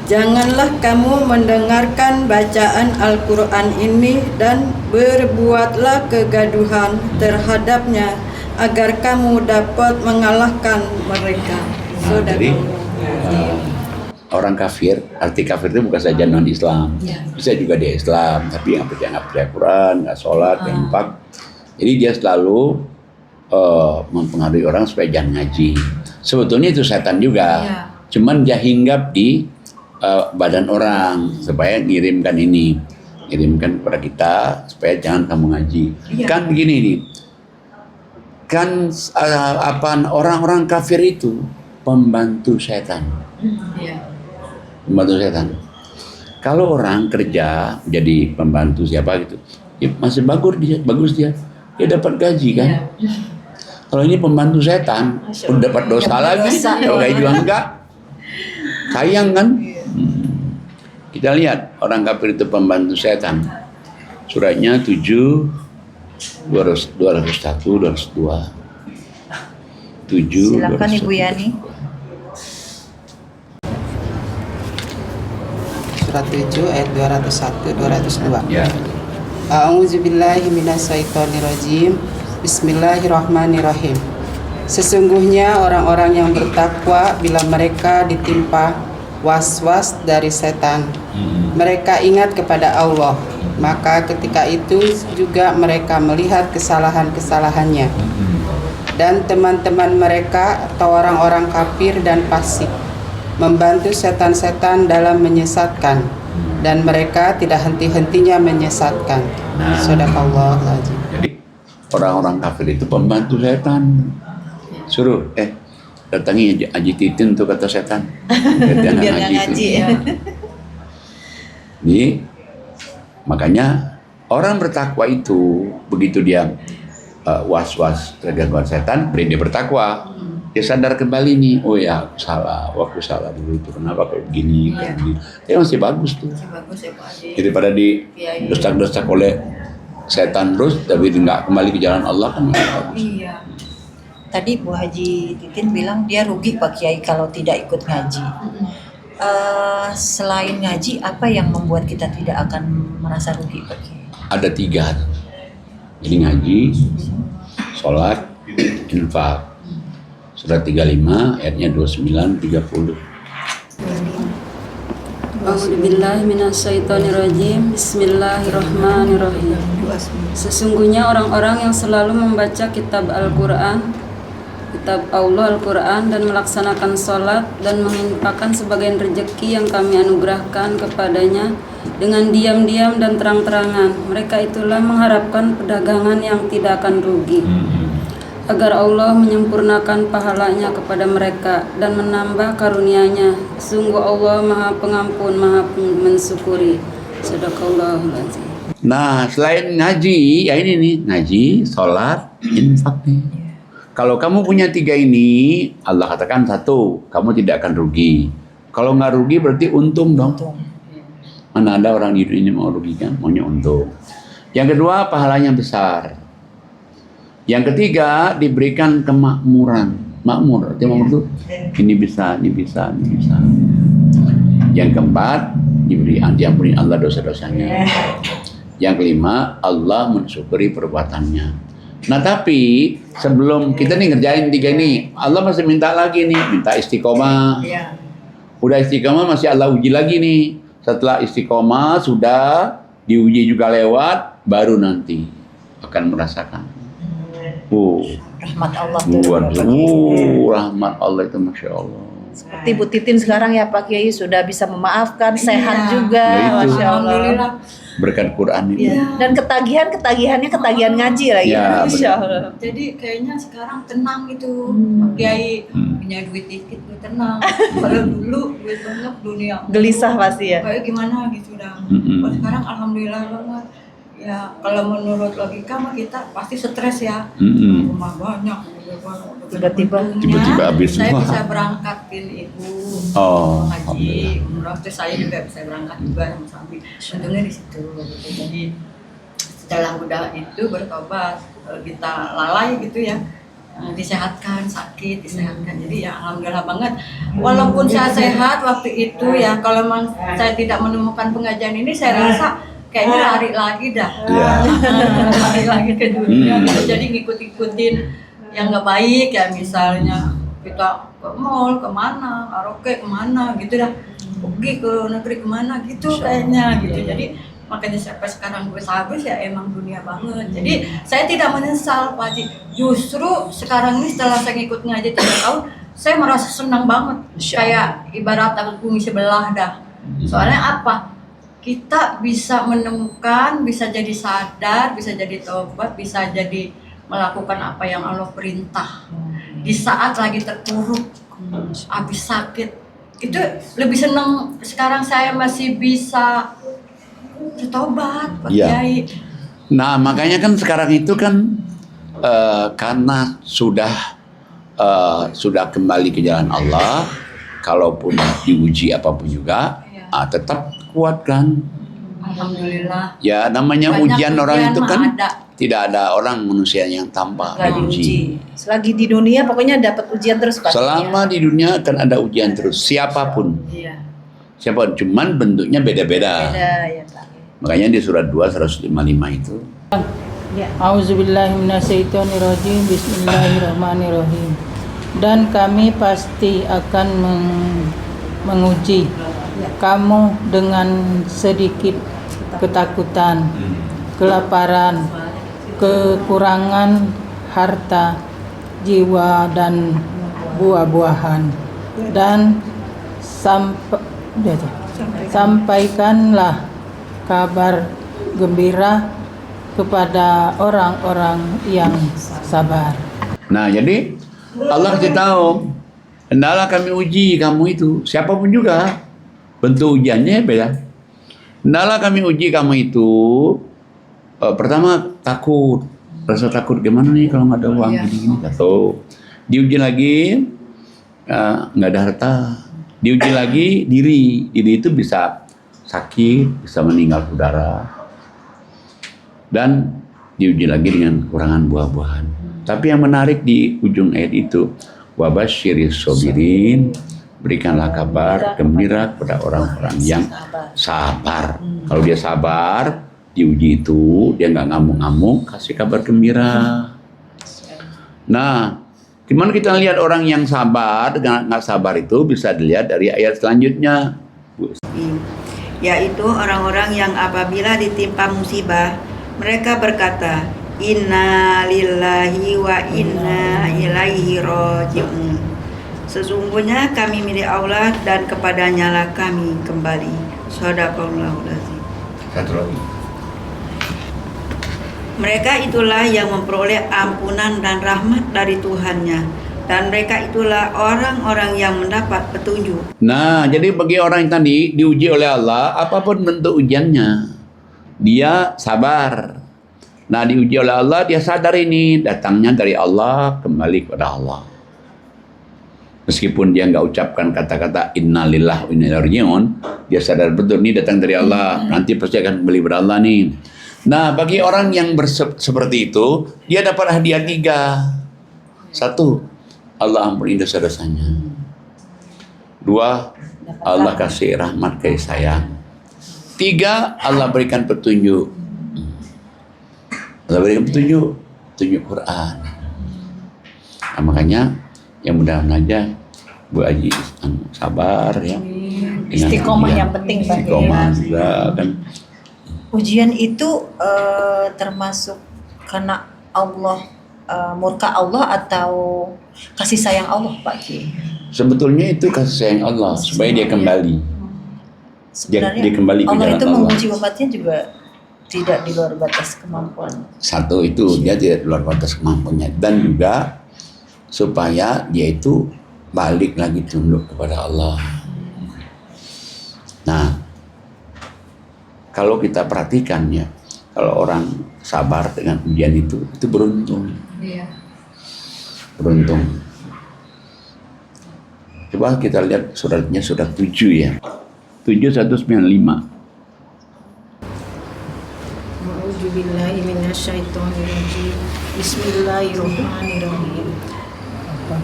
janganlah kamu mendengarkan bacaan Al-Quran ini dan berbuatlah kegaduhan terhadapnya agar kamu dapat mengalahkan mereka. Nah, jadi orang kafir, arti kafir itu bukan saja non Islam, bisa juga dia Islam, tapi yang nggak percaya Quran, nggak sholat, nggak infak. Jadi dia selalu mempengaruhi orang supaya jangan ngaji. Sebetulnya itu setan juga, cuman dia hinggap di badan orang supaya ngirimkan kepada kita supaya jangan kamu ngaji. Kan begini nih, kan orang-orang kafir itu pembantu setan. Pembantu setan. Kalau orang kerja jadi pembantu siapa gitu, ya masih bagus dia dapat gaji kan. Kalau ini pembantu setan, udah dapat dosa lagi. Kalau kayak juga enggak, sayang kan. Kita lihat orang kafir itu pembantu setan. Suratnya 7 201 202. 7. Silakan Ibu Yani. Surat 7 ayat 201 202. Ya. A'udzubillahi minasyaitonirrajim. Bismillahirrahmanirrahim. Sesungguhnya orang-orang yang bertakwa bila mereka ditimpa was-was dari setan, mereka ingat kepada Allah, maka ketika itu juga mereka melihat kesalahan-kesalahannya. Dan teman-teman mereka atau orang-orang kafir dan fasik membantu setan-setan dalam menyesatkan, dan mereka tidak henti-hentinya menyesatkan. Shadaqallahul-Azim. Jadi orang-orang kafir itu pembantu setan. Suruh datangi Haji Titin tuh kata setan. Biar Biar nggak ngaji. Jadi makanya orang bertakwa itu begitu dia was-was terganggu setan, beri dia bertakwa. Dia sadar kembali nih, oh ya aku salah dulu itu, kenapa kayak begini, kayak begini. Dia masih bagus tuh. Bagus ya Pak Haji. Daripada didesak-desak oleh setan terus, tapi nggak kembali ke jalan Allah kan nggak bagus. Iya. Tadi Bu Haji Titin bilang dia rugi Pak Kiai kalau tidak ikut ngaji. Selain ngaji, apa yang membuat kita tidak akan merasa rugi, Pak Kiai? Ada 3. Jadi ngaji, sholat, infak. Surat 35 ayatnya 29 30. A'udzubillahi minasyaitonirrajim. Bismillahirrahmanirrahim. Sesungguhnya orang-orang yang selalu membaca kitab Al-Quran, kitab Allah Al-Quran, dan melaksanakan sholat dan menginfakkan sebagian rezeki yang kami anugerahkan kepadanya dengan diam-diam dan terang-terangan, mereka itulah mengharapkan perdagangan yang tidak akan rugi, agar Allah menyempurnakan pahalanya kepada mereka dan menambah karunia-Nya. Sungguh Allah Maha Pengampun, Maha Mensyukuri. Sadaqallahul Azim. Nah, selain ngaji, ya ini nih, ngaji, sholat, infak nih. Kalau kamu punya 3 ini, Allah katakan 1, kamu tidak akan rugi. Kalau nggak rugi berarti untung dong. Mana ada orang di dunia ini mau rugi kan? Maunya untung. Yang kedua, pahalanya besar. Yang ketiga, diberikan kemakmuran. Makmur, artinya makmur itu ini bisa, ini bisa, ini bisa. Yang keempat, diberi diampuni Allah dosa-dosanya. Yang kelima, Allah mensyukuri perbuatannya. Nah tapi sebelum kita nih ngerjain 3 ini, Allah masih minta lagi nih, minta istiqomah. Udah istiqomah masih Allah uji lagi nih. Setelah istiqomah sudah diuji juga lewat, baru nanti akan merasakan. Rahmat Allah Rahmat Allah itu Masya Allah. Seperti Bu Titin sekarang ya Pak Kiai sudah bisa memaafkan, sehat juga, Ya, itu. Masya Allah. Alhamdulillah. Berkat Quran itu. Ya. Dan ketagihannya ketagihan ngaji lagi. Ya, Masya benar. Allah. Jadi kayaknya sekarang tenang gitu, Pak Kiai punya duit dikit, gue tenang. Kalau dulu duit banyak dunia. Gelisah pasti ya. Kayak gimana gitu dah. Kalau sekarang alhamdulillah banget. Ya kalau menurut logika mah kita pasti stres ya. Rumah banyak, Tiba-tiba habis saya semua. bisa berangkatin ibu haji, umroh, terus saya juga bisa berangkat juga sama Sambi. Untungnya di situ. Gitu. Jadi setelah udah itu bertobat, kalau kita lalai gitu ya, disehatkan, sakit, disehatkan. Jadi ya alhamdulillah banget. Walaupun saya sehat waktu itu ya, kalau memang saya tidak menemukan pengajian ini, saya rasa kayaknya lari lagi dah. Lari lagi ke dunia. Jadi ngikut-ikutin yang nggak baik ya, misalnya kita ke mall kemana, karaoke kemana gitu dah, pergi ke negeri kemana gitu kayaknya gitu. Jadi makanya sampai sekarang gue habis ya emang dunia banget. Jadi saya tidak menyesal Pak Haji. Justru sekarang ini setelah saya ngikut ngaji 3 tahun, saya merasa senang banget. Kayak ibarat aku bumi sebelah dah. Soalnya apa? Kita bisa menemukan, bisa jadi sadar, bisa jadi tobat, bisa jadi melakukan apa yang Allah perintah. Di saat lagi terpuruk, habis sakit, itu lebih senang. Sekarang saya masih bisa bertobat, Pak Kiai. Nah makanya kan sekarang itu kan karena sudah kembali ke jalan Allah, kalaupun diuji apapun juga, tetap kuat kan. Alhamdulillah. Ya namanya Banyak ujian orang itu kan ada. tidak ada orang manusia yang tanpa diuji. Selagi di dunia pokoknya dapat ujian terus Pak. Selama di dunia akan ada ujian terus, siapapun. Iya. Siapapun, cuman bentuknya beda-beda. Beda ya Pak. Makanya di surat 2 155 itu. Auzubillahi minasyaitonirrajim. Bismillahirrahmanirrahim. Dan kami pasti akan menguji kamu dengan sedikit ketakutan, kelaparan, kekurangan harta, jiwa dan buah-buahan, dan sampaikanlah kabar gembira kepada orang-orang yang sabar. Nah, jadi Allah kasih tahu, hendaklah kami uji kamu itu, siapapun juga. Bentuk ujiannya beda. Hendaklah kami uji kamu itu, pertama takut, rasa takut gimana nih kalau nggak ada uang gini-gini, satu. Diuji lagi, nggak ada harta. Diuji lagi diri itu bisa sakit, bisa meninggal saudara. Dan diuji lagi dengan kekurangan buah-buahan. Tapi yang menarik di ujung ayat itu, wabasyiris sobirin, berikanlah kabar gembira kepada orang-orang yang sabar. Kalau dia sabar, diuji itu dia nggak ngamuk-ngamuk, kasih kabar gembira. Nah, gimana kita lihat orang yang sabar dengan nggak sabar itu bisa dilihat dari ayat selanjutnya. Yaitu orang-orang yang apabila ditimpa musibah, mereka berkata, Inna lillahi wa inna ilaihi raji'un. Sesungguhnya kami milik Allah dan kepadanya lah kami kembali. Shadaqallahul azim. Satu lagi. Mereka itulah yang memperoleh ampunan dan rahmat dari Tuhannya, dan mereka itulah orang-orang yang mendapat petunjuk. Nah, jadi bagi orang yang tadi diuji oleh Allah, apapun bentuk ujiannya, dia sabar. Nah, diuji oleh Allah, dia sadar ini datangnya dari Allah, kembali kepada Allah. Meskipun dia nggak ucapkan kata-kata innalillah wa inna ilaihi raji'un, dia sadar betul ini datang dari Allah. Nanti pasti akan kembali kepada Allah nih. Nah, bagi orang yang seperti itu, dia dapat hadiah 3. 1, Allah ampuni dosa-dosanya. 2, Allah kasih rahmat kasih sayang. 3, Allah berikan petunjuk. Allah berikan petunjuk Quran. Nah, makanya yang mudah-mudahan aja Bu Haji sabar ya. Istiqomah yang penting, Pak. Istiqomah juga kan. Ujian itu termasuk karena Allah, murka Allah atau kasih sayang Allah, Pak Ki? Sebetulnya itu kasih sayang Allah supaya dia kembali. Sebenarnya dia kembali ke Allah jalan itu Allah. menguji umatnya juga tidak di luar batas kemampuan. 1 itu dia tidak di luar batas kemampuannya, dan juga supaya dia itu balik lagi tunduk kepada Allah. Nah, kalau kita perhatikan ya, kalau orang sabar dengan ujian itu beruntung. Iya. Beruntung. Coba kita lihat suratnya, surat 7 ya. 7195. A'udzubillahi minasyaitonirrajim. Bismillahirrahmanirrahim.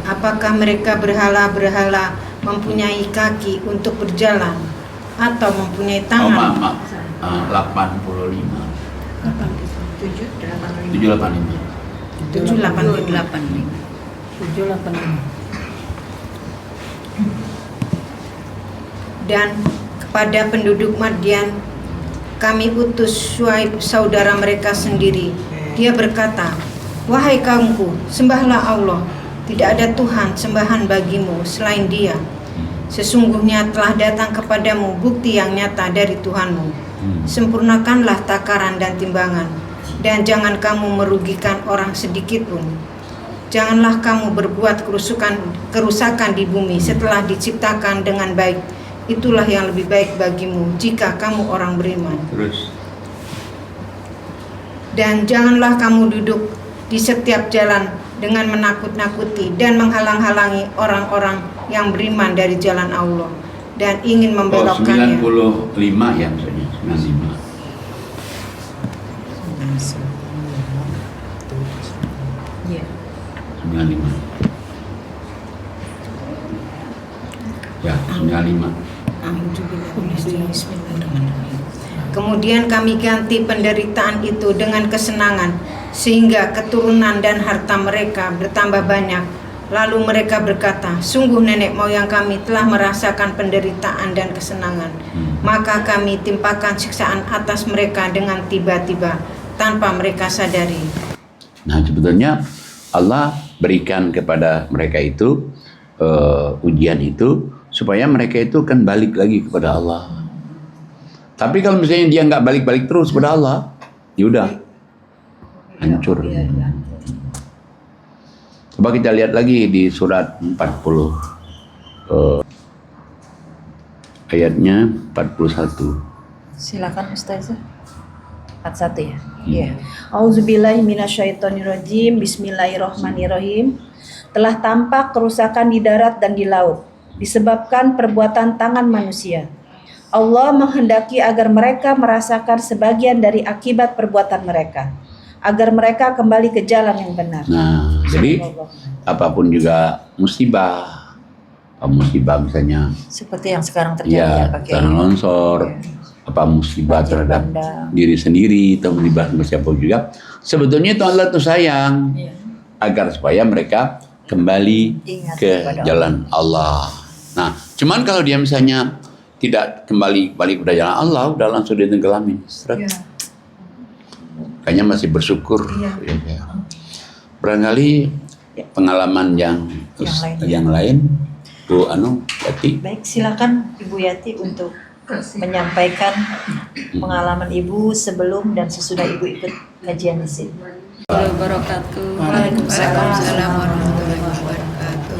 Apakah mereka berhala-berhala mempunyai kaki untuk berjalan atau mempunyai tangan? 85. 785. Dan kepada penduduk Madian kami utus Syuaib saudara mereka sendiri. Dia berkata, wahai kaumku, sembahlah Allah. Tidak ada Tuhan sembahan bagimu selain Dia. Sesungguhnya telah datang kepadamu bukti yang nyata dari Tuhanmu. Sempurnakanlah takaran dan timbangan, dan jangan kamu merugikan orang sedikit pun. Janganlah kamu berbuat kerusakan di bumi setelah diciptakan dengan baik. Itulah yang lebih baik bagimu jika kamu orang beriman. Terus. Dan janganlah kamu duduk di setiap jalan dengan menakut-nakuti dan menghalang-halangi orang-orang yang beriman dari jalan Allah dan ingin membelokkannya. 95 ya maksudnya, 95. Iya. 95. Ya, 95. Kemudian kami ganti penderitaan itu dengan kesenangan, sehingga keturunan dan harta mereka bertambah banyak. Lalu mereka berkata, sungguh nenek moyang kami telah merasakan penderitaan dan kesenangan. Maka kami timpakan siksaan atas mereka dengan tiba-tiba, tanpa mereka sadari. Nah, sebetulnya Allah berikan kepada mereka itu ujian itu supaya mereka itu kan balik lagi kepada Allah. Tapi kalau misalnya dia nggak balik-balik terus kepada Allah, yaudah hancur. Coba kita lihat lagi di surat 40 ayatnya 41. Silakan Ustazah. 41 ya. Iya. Auzubillahi minasyaitonirrajim. Bismillahirrahmanirrahim. Telah tampak kerusakan di darat dan di laut disebabkan perbuatan tangan manusia. Allah menghendaki agar mereka merasakan sebagian dari akibat perbuatan mereka, agar mereka kembali ke jalan yang benar. Nah, jadi apapun juga musibah, musibah misalnya Seperti yang sekarang terjadi ya ya Pak Kiai. tanah longsor, apa musibah Banjir terhadap bandang. diri sendiri atau musibah sama siapa juga. Sebetulnya itu Allah tuh sayang agar supaya mereka kembali Ingat ke kepada jalan Allah. Nah, cuman kalau dia misalnya tidak kembali balik ke jalan Allah, udah langsung ditenggelamin. Seret. Kayaknya masih bersyukur. Ya. Barangkali pengalaman yang lain, Bu Yati. Baik, silakan Ibu Yati untuk menyampaikan pengalaman Ibu sebelum dan sesudah Ibu ikut kajian di sini. Wabarakatuh. Waalaikumsalam warahmatullahi wabarakatuh.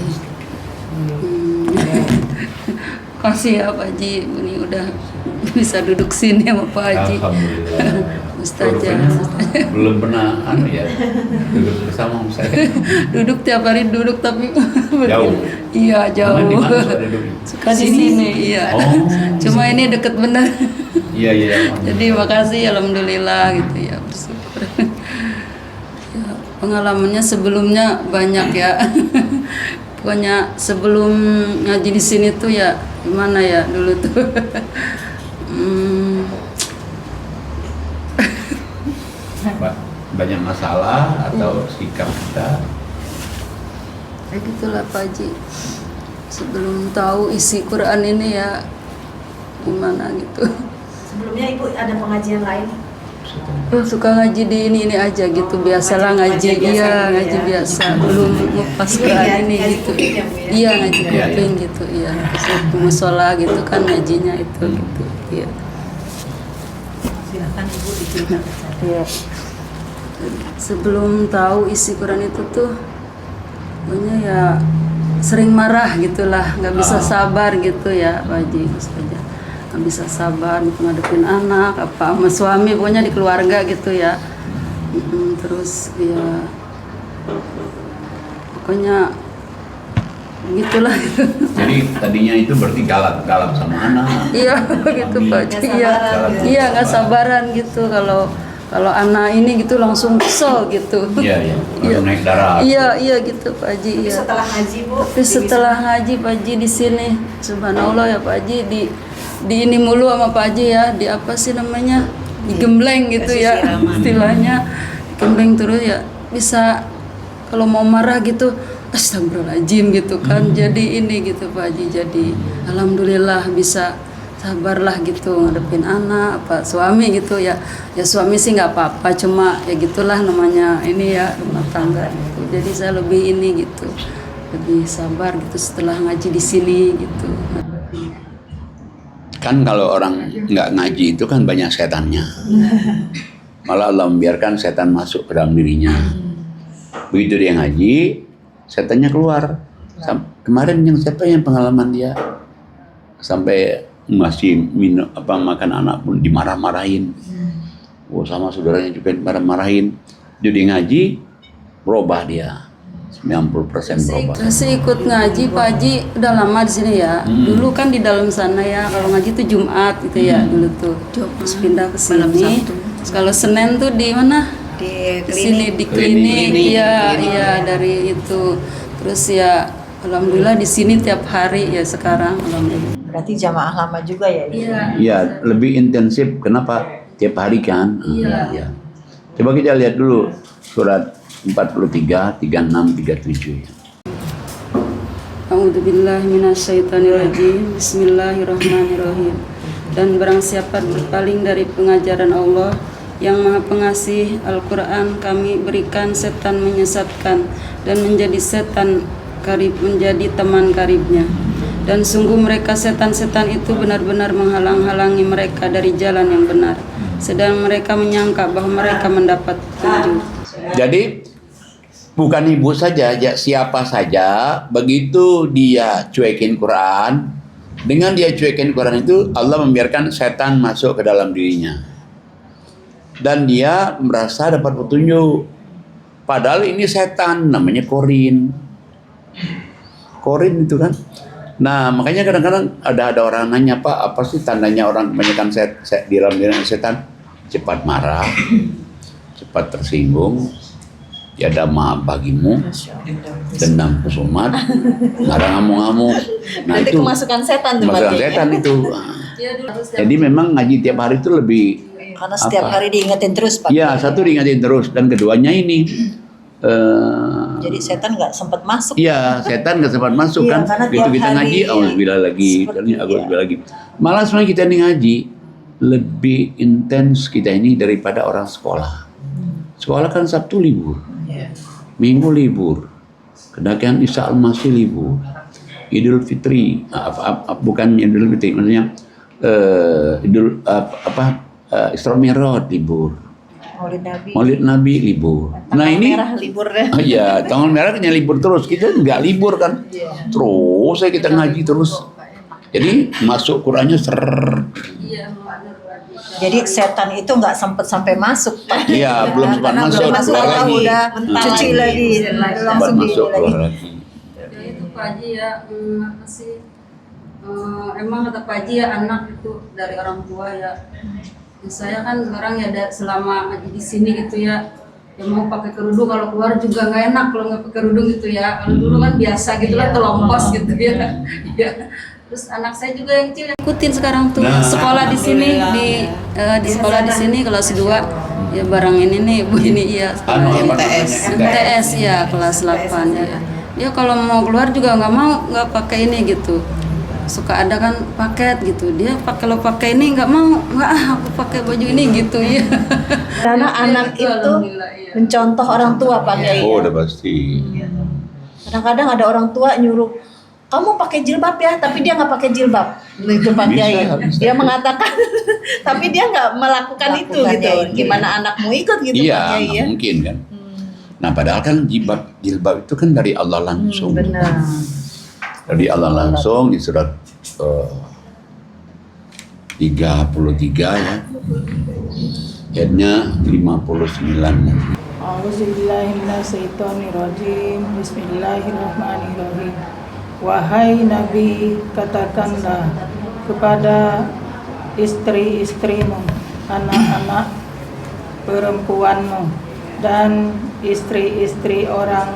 Kasih ya Pak Haji, ini udah bisa duduk sini sama Pak Haji. Ustazah. Belum pernah duduk bersama saya. Duduk tiap hari duduk tapi Jauh. Iya jauh. Di mana suka duduk? Suka di sini, iya. Oh. Cuma ini deket bener. Iya. Jadi makasih, alhamdulillah gitu ya, bersyukur. Ya, pengalamannya sebelumnya banyak ya. Pokoknya sebelum ngaji di sini tuh ya gimana ya dulu tuh. Banyak masalah atau sikap kita. Ya gitulah Pak Haji. Sebelum tahu isi Quran ini ya gimana gitu. Sebelumnya Ibu ada pengajian lain? Suka ngaji di ini aja gitu, biasalah ngaji, iya ngaji biasa, belum ngupas Quran ini gitu, iya ngaji kuping gitu, iya di musola gitu kan ngajinya itu gitu, iya. Silakan Ibu diceritakan. Iya. Sebelum tahu isi Quran itu tuh, pokoknya ya sering marah gitulah, nggak bisa sabar gitu ya, Pak Haji saja. Nggak bisa sabar gitu ngadepin anak apa sama suami, pokoknya di keluarga gitu ya. Terus ya pokoknya gitulah. Jadi tadinya itu berarti galak sama anak. Iya gitu Pak Haji. Iya nggak sabaran gitu kalau anak ini gitu langsung kesel gitu. Iya. Langsung naik darah. Iya gitu Pak Haji. Iya. Setelah ngaji Bu? Tapi setelah ngaji Pak Haji di sini, subhanallah ya Pak Haji, di ini mulu sama Pak Haji ya, di apa sih namanya, digembleng gitu ya istilahnya, gembleng terus ya, bisa kalau mau marah gitu astagfirullahaladzim gitu kan. Jadi ini gitu Pak Haji, jadi alhamdulillah bisa sabarlah gitu ngadepin anak apa suami gitu ya. Ya suami sih nggak apa-apa, cuma ya gitulah namanya ini ya rumah tangga gitu. Jadi saya lebih ini gitu, lebih sabar gitu setelah ngaji di sini gitu. Kan kalau orang nggak ngaji itu kan banyak setannya. Malah Allah membiarkan setan masuk ke dalam dirinya. Begitu dia ngaji, setannya keluar. Kemarin siapa yang pengalaman dia sampai masih makan anak pun dimarah-marahin. Sama saudaranya juga dimarah-marahin. Jadi ngaji, berubah dia. 90% berubah. Saya ikut ngaji Pak Haji udah lama di sini ya. Dulu kan di dalam sana ya, kalau ngaji tuh Jumat gitu ya dulu tuh. Terus pindah ke sini. Terus kalau Senin tuh di mana? Di sini di klinik. Iya dari itu. Terus ya alhamdulillah di sini tiap hari ya sekarang alhamdulillah. Berarti jamaah lama juga ya Ibu? Iya, lebih intensif. Kenapa? Tiap hari kan. Iya. Coba kita lihat dulu surat 43, 36, 37 ya. A'udzubillahi minasyaitonirrajim. Bismillahirrahmanirrahim. Dan barang siapa berpaling dari pengajaran Allah yang Maha Pengasih Al-Quran, kami berikan setan menyesatkan dan menjadi setan karib, menjadi teman karibnya. Dan sungguh mereka setan-setan itu benar-benar menghalang-halangi mereka dari jalan yang benar, sedang mereka menyangka bahwa mereka mendapat petunjuk. Jadi bukan ibu saja, siapa saja begitu dia cuekin Quran, dengan dia cuekin Quran itu Allah membiarkan setan masuk ke dalam dirinya. Dan dia merasa dapat petunjuk. Padahal ini setan, namanya korin. Korin itu kan. Nah, makanya kadang-kadang ada orang nanya, Pak, apa sih tandanya orang kebanyakan di dalam diri setan? Cepat marah, cepat tersinggung, tiada maaf bagimu, dendam kusumat, marah ngamuk-ngamuk. Nah, Nanti itu kemasukan setan tuh Pak kemasukan Kiai. setan itu. Jadi memang ngaji tiap hari itu lebih Karena setiap apa? hari diingetin terus Pak. Iya, satu diingatin terus, dan keduanya ini Jadi setan nggak sempat masuk. iya, setan nggak sempat masuk Iya, kan. karena Begitu tiap kita hari ngaji, auzubillah lagi, seperti, auzubillah lagi. Malah sebenarnya kita ini ngaji lebih intens kita ini daripada orang sekolah. Sekolah kan Sabtu libur, Minggu libur, kedatangan Isa Al-Masih libur, Idul Fitri, bukan Idul Fitri, maksudnya Isra Mi'raj libur, Maulid Nabi libur. Nah ini Merah libur deh. iya, tanggal merah kan libur terus. Kita nggak libur kan. Terus kita ngaji terus. Jadi masuk Qurannya Jadi setan itu nggak sempat sampai masuk Pak. Iya, belum sempat Karena masuk, belum masuk keluar Allah lagi. udah cuci lagi, sempat langsung masuk lagi. keluar lagi. Ya itu Pak Haji ya, apa sih? Emang kata Pak Haji ya anak itu dari orang tua ya. Saya kan sekarang ya selama ngaji di sini gitu ya, mau pakai kerudung, kalau keluar juga nggak enak kalau nggak pakai kerudung gitu ya. Kalau dulu kan biasa gitu lah, telompos gitu ya. Ya. Terus anak saya juga yang kecil yang ikutin sekarang tuh sekolah di sini di sekolah di sini kelas 2 ya, barang ini nih Bu ini ya MTS ya kelas 8 ya. Dia kalau mau keluar juga nggak pakai ini gitu. Suka ada kan paket gitu, dia kalau pakai ini nggak aku pakai baju ini gitu ya. Karena anak itu mencontoh orang tua Pak Kiai. Oh, udah pasti. Kadang-kadang ada orang tua nyuruh kamu pakai jilbab ya, tapi dia nggak pakai jilbab. Itu Pak Kiai. Dia mengatakan, tapi dia nggak melakukan itu gitu. Gimana anakmu ikut gitu Pak Iya, Kiai ya? nggak mungkin kan. Nah, padahal kan jilbab itu kan dari Allah langsung. Benar. Dari Allah langsung di surat 33 ya. Ayatnya 59. A'udzubillahiminasyaitonirrajim. Bismillahirrahmanirrahim. Wahai Nabi, katakanlah kepada istri-istrimu, anak-anak perempuanmu, dan istri-istri orang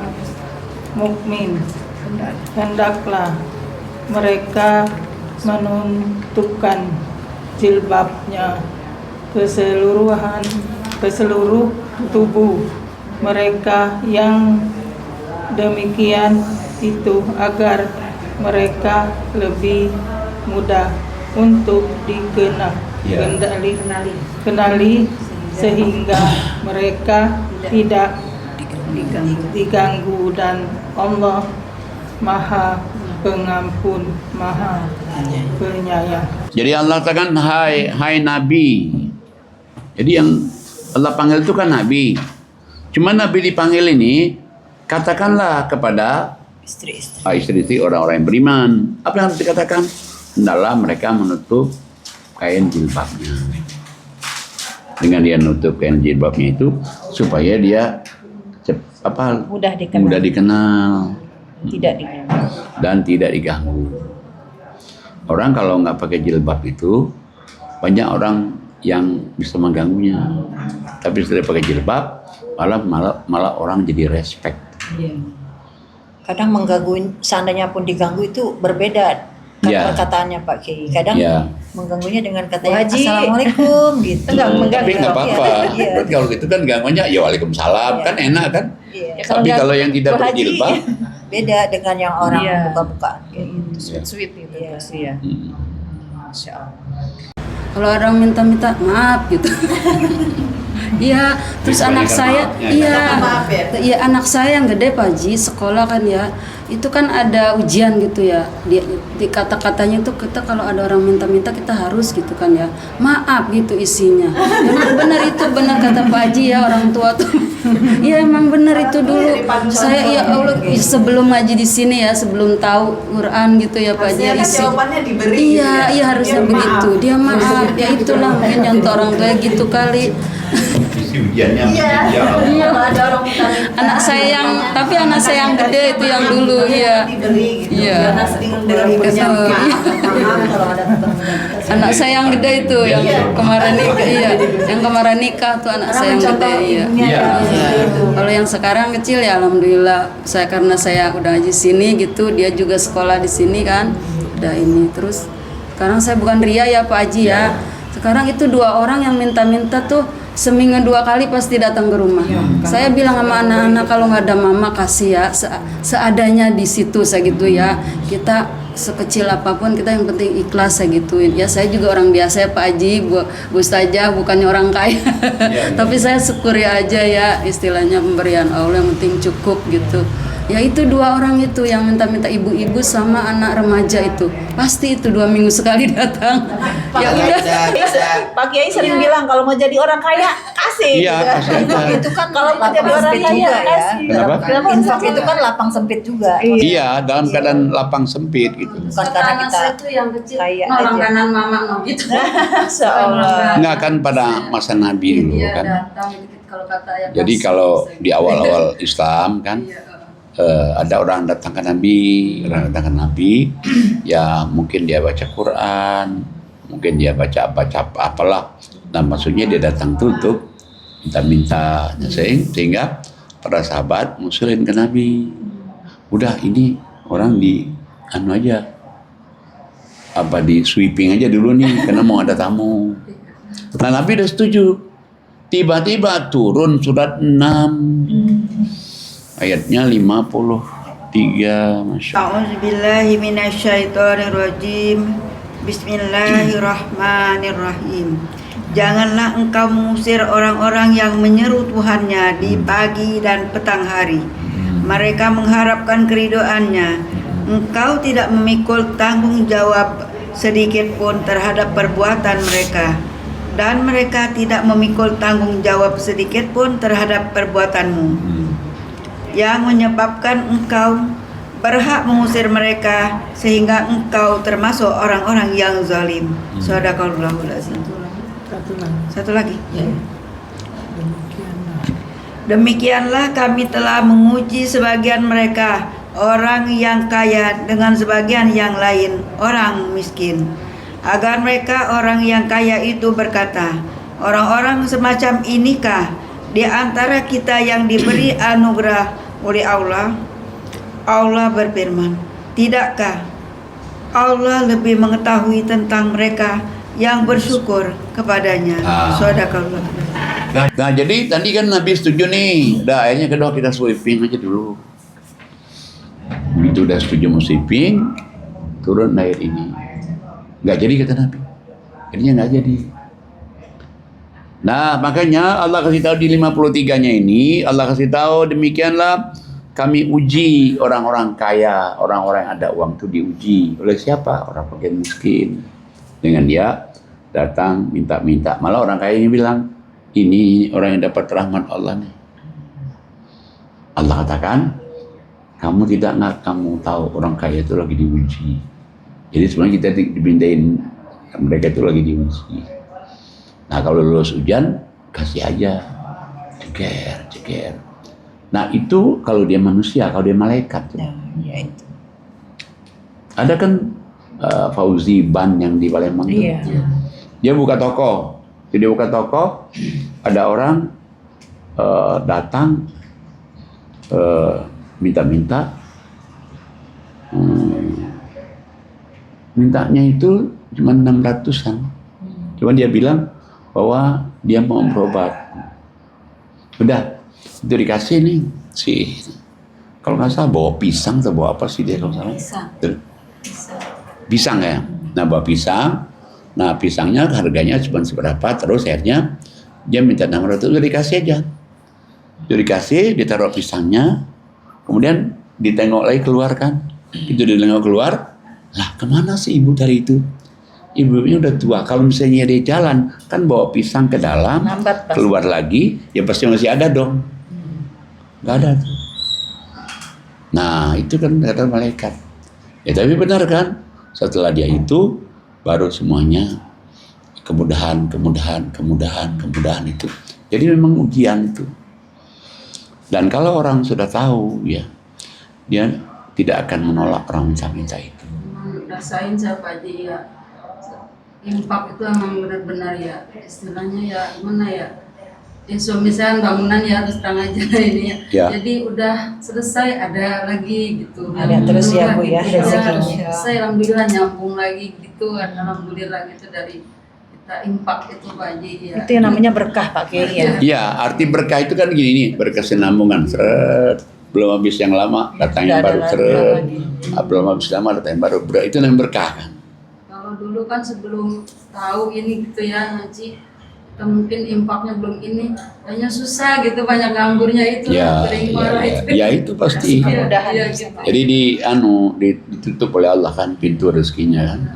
mukmin, hendaklah mereka menuntukkan jilbabnya ke seluruh tubuh mereka, yang demikian itu agar mereka lebih mudah untuk kenali sehingga mereka tidak diganggu, dan Allah Maha Pengampun, Maha Penyayang. Jadi Allah katakan hai Nabi. Jadi yang Allah panggil itu kan Nabi. Cuma Nabi dipanggil ini, katakanlah kepada istri-istri orang-orang yang beriman. Apa yang harus dikatakan? Hendaklah mereka menutup kain jilbabnya. Dengan dia menutup kain jilbabnya itu, supaya dia mudah dikenal, dan tidak diganggu. Orang kalau nggak pakai jilbab itu, banyak orang yang bisa mengganggunya. Tapi setelah pakai jilbab, malah orang jadi respect. Kadang mengganggu, seandainya pun diganggu itu berbeda perkataannya Pak Kiai. Kadang mengganggunya dengan katanya Assalamualaikum gitu. Tapi nggak apa-apa. Berarti kalau gitu kan gangguannya ya Waalaikumsalam, kan enak kan. Tapi kalau yang tidak berjilbab beda dengan yang orang buka-buka gitu. Sweet gitu pasti ya. Masya Allah. Kalau orang minta-minta maaf gitu. Iya, terus anak saya, iya anak saya yang gede Pak Haji, sekolah kan ya, itu kan ada ujian gitu ya. Di kata-katanya itu kita kalau ada orang minta-minta kita harus gitu kan ya, maaf gitu isinya. Benar itu benar kata Pak Haji ya, orang tua tuh. Iya emang benar itu dulu. Saya ya Allah sebelum ngaji di sini ya, sebelum tahu Quran gitu ya Pak Haji. Jawabannya diberi. Iya, iya harusnya begitu. Dia maaf, ya itulah mungkin contoh orang tua gitu kali. ujiannya. Iya, ada orang minta anak saya yang gede itu yang dulu, iya. Iya. Anak saya yang gede itu yang kemarin nikah, iya. Yang kemarin nikah tuh anak saya yang gede, iya. Kalau yang sekarang kecil ya alhamdulillah. Karena saya udah di sini gitu, dia juga sekolah di sini kan. Udah ini terus. Sekarang saya bukan ria ya Pak Haji ya. Sekarang itu 2 orang yang minta-minta tuh seminggu 2 kali pasti datang ke rumah. Saya bilang sama anak-anak kalau nggak ada mama kasih ya seadanya di situ saya gitu ya. Kita sekecil apapun kita yang penting ikhlas saya gituin. Ya saya juga orang biasa ya Pak Haji, Bu Ustazah bukannya orang kaya. Tapi saya syukuri aja ya istilahnya pemberian Allah yang penting cukup gitu. Ya itu 2 orang itu yang minta-minta ibu-ibu sama anak remaja itu. Pasti itu 2 minggu sekali datang. Ya udah. Pak Kiai sering bilang kalau mau jadi orang kaya kasih. Iya, gitu. kasih. Itu kan kalau mau jadi orang kaya juga ya. kasih. Kenapa? Infak itu kan lapang sempit juga. Iya, dalam keadaan lapang sempit gitu. Bukan karena kita itu yang kecil kaya nolong aja. kanan mama mau gitu. Insyaallah. Enggak kan pada masa Nabi dulu Dia kan. datang gitu, kalau kata ayah Jadi kasih, kalau saya di awal-awal Islam kan ada orang datang ke Nabi, ya mungkin dia baca Quran, mungkin dia baca apalah. Nah maksudnya dia datang tutup, minta-minta, sehingga para sahabat ngusulin ke Nabi. Udah ini orang di di sweeping aja dulu nih, karena mau ada tamu. Nah Nabi udah setuju. Tiba-tiba turun surat 6. Ayatnya 53, Masya Allah. A'udzubillahi minasyaitonirrajim. Bismillahirrahmanirrahim. Janganlah engkau mengusir orang-orang yang menyeru Tuhannya di pagi dan petang hari. Mereka mengharapkan keridhoannya. Engkau tidak memikul tanggung jawab sedikit pun terhadap perbuatan mereka. Dan mereka tidak memikul tanggung jawab sedikit pun terhadap perbuatanmu. Yang menyebabkan engkau berhak mengusir mereka sehingga engkau termasuk orang-orang yang zalim. Shadaqallahul azim. Satu lagi. Demikianlah kami telah menguji sebagian mereka orang yang kaya dengan sebagian yang lain orang miskin, agar mereka orang yang kaya itu berkata, orang-orang semacam inikah di antara kita yang diberi anugerah oleh Allah? Allah berfirman, tidakkah Allah lebih mengetahui tentang mereka yang bersyukur kepadanya? Shadaqallah. Nah jadi tadi kan Nabi setuju nih. Udah ayatnya kedua kita sweeping aja dulu. Begitu udah setuju mau sweeping, turun ayat ini. Nggak jadi kata Nabi. Jadinya nggak jadi. Nah makanya Allah kasih tahu di 53-nya ini, Allah kasih tahu demikianlah kami uji orang-orang kaya, orang-orang yang ada uang itu diuji oleh siapa? Orang fakir miskin. Dengan dia datang minta-minta. Malah orang kaya ini bilang, ini orang yang dapat rahmat Allah nih. Allah katakan, kamu kamu tahu orang kaya itu lagi diuji. Jadi sebenarnya kita dipindahin, mereka itu lagi diuji. Nah kalau lulus ujian, kasih aja. Ceger. Nah itu kalau dia manusia, kalau dia malaikat. Ya itu. Ada kan Fauzi Ban yang di Palembang itu. Iya. Dia buka toko. Dia buka toko, ada orang datang minta-minta. Mintanya itu cuma 600-an. Cuma dia bilang bahwa dia mau berobat. Udah, itu dikasih nih kalau nggak salah bawa pisang atau bawa apa sih dia kalau salah? Pisang ya. Nah bawa pisang. Nah pisangnya harganya cuma seberapa. Terus akhirnya dia minta 600, udah dikasih aja. Udah dikasih, ditaruh pisangnya. Kemudian ditengok lagi keluar kan. Itu ditengok keluar. Lah kemana sih ibu tadi itu? Ibunya udah tua. Kalau misalnya dia jalan, kan bawa pisang ke dalam, keluar lagi, ya pasti masih ada dong. Gak ada tuh. Nah itu kan kata malaikat. Ya tapi benar kan? Setelah dia itu, baru semuanya kemudahan itu Jadi memang ujian itu. Dan kalau orang sudah tahu, ya, dia tidak akan menolak orang minta itu. Rasain saya Pak Haji ya, impak itu emang benar-benar ya, istilahnya ya gimana ya, suami saya bangunan ya terus terang aja ini ya. Ya. Jadi udah selesai ada lagi gitu. Ada terus ya Bu ya rezekinya. Saya alhamdulillah nyambung lagi gitu, alhamdulillah gitu dari kita impak itu Pak Haji ya. Itu yang namanya berkah Pak Kiai ya. Ya, arti berkah itu kan gini nih, berkesinambungan. Seret, belum habis yang lama, datang yang baru. Seret, belum habis lama, datang yang baru. Itu yang berkah kan. Kalau dulu kan sebelum tahu ini gitu ya Haji, kita mungkin impaknya belum ini, kayaknya susah gitu, banyak nganggurnya itu, sering marah itu. Ya itu pasti. Iya, gitu. Jadi ditutup oleh Allah kan pintu rezekinya kan.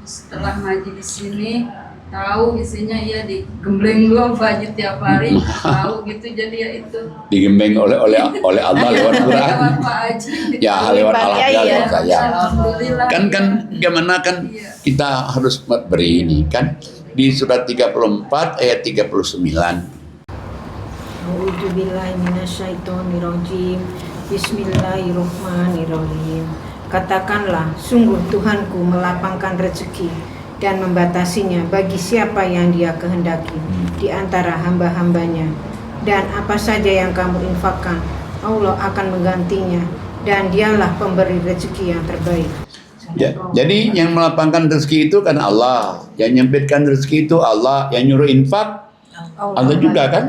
Setelah ngaji di sini, tahu isinya ya digembleng gua Pak Haji tiap hari, tahu gitu, jadi ya itu. Digembleng oleh Allah lewat Quran. Lewat Pak Haji. Ya lewat Allah lewat saya. Alhamdulillah. Kan gimana kan kita harus beri ini kan di surat 34 ayat 39. A'udzubillahi minasyaitonirrajim. Bismillahirrahmanirrahim. Katakanlah, sungguh Tuhanku melapangkan rezeki dan membatasinya bagi siapa yang Dia kehendaki di antara hamba-hambanya. Dan apa saja yang kamu infakkan, Allah akan menggantinya, dan Dialah pemberi rezeki yang terbaik. Ya, jadi yang melapangkan rezeki itu kan Allah, yang nyempitkan rezeki itu Allah, yang nyuruh infak Allah juga kan.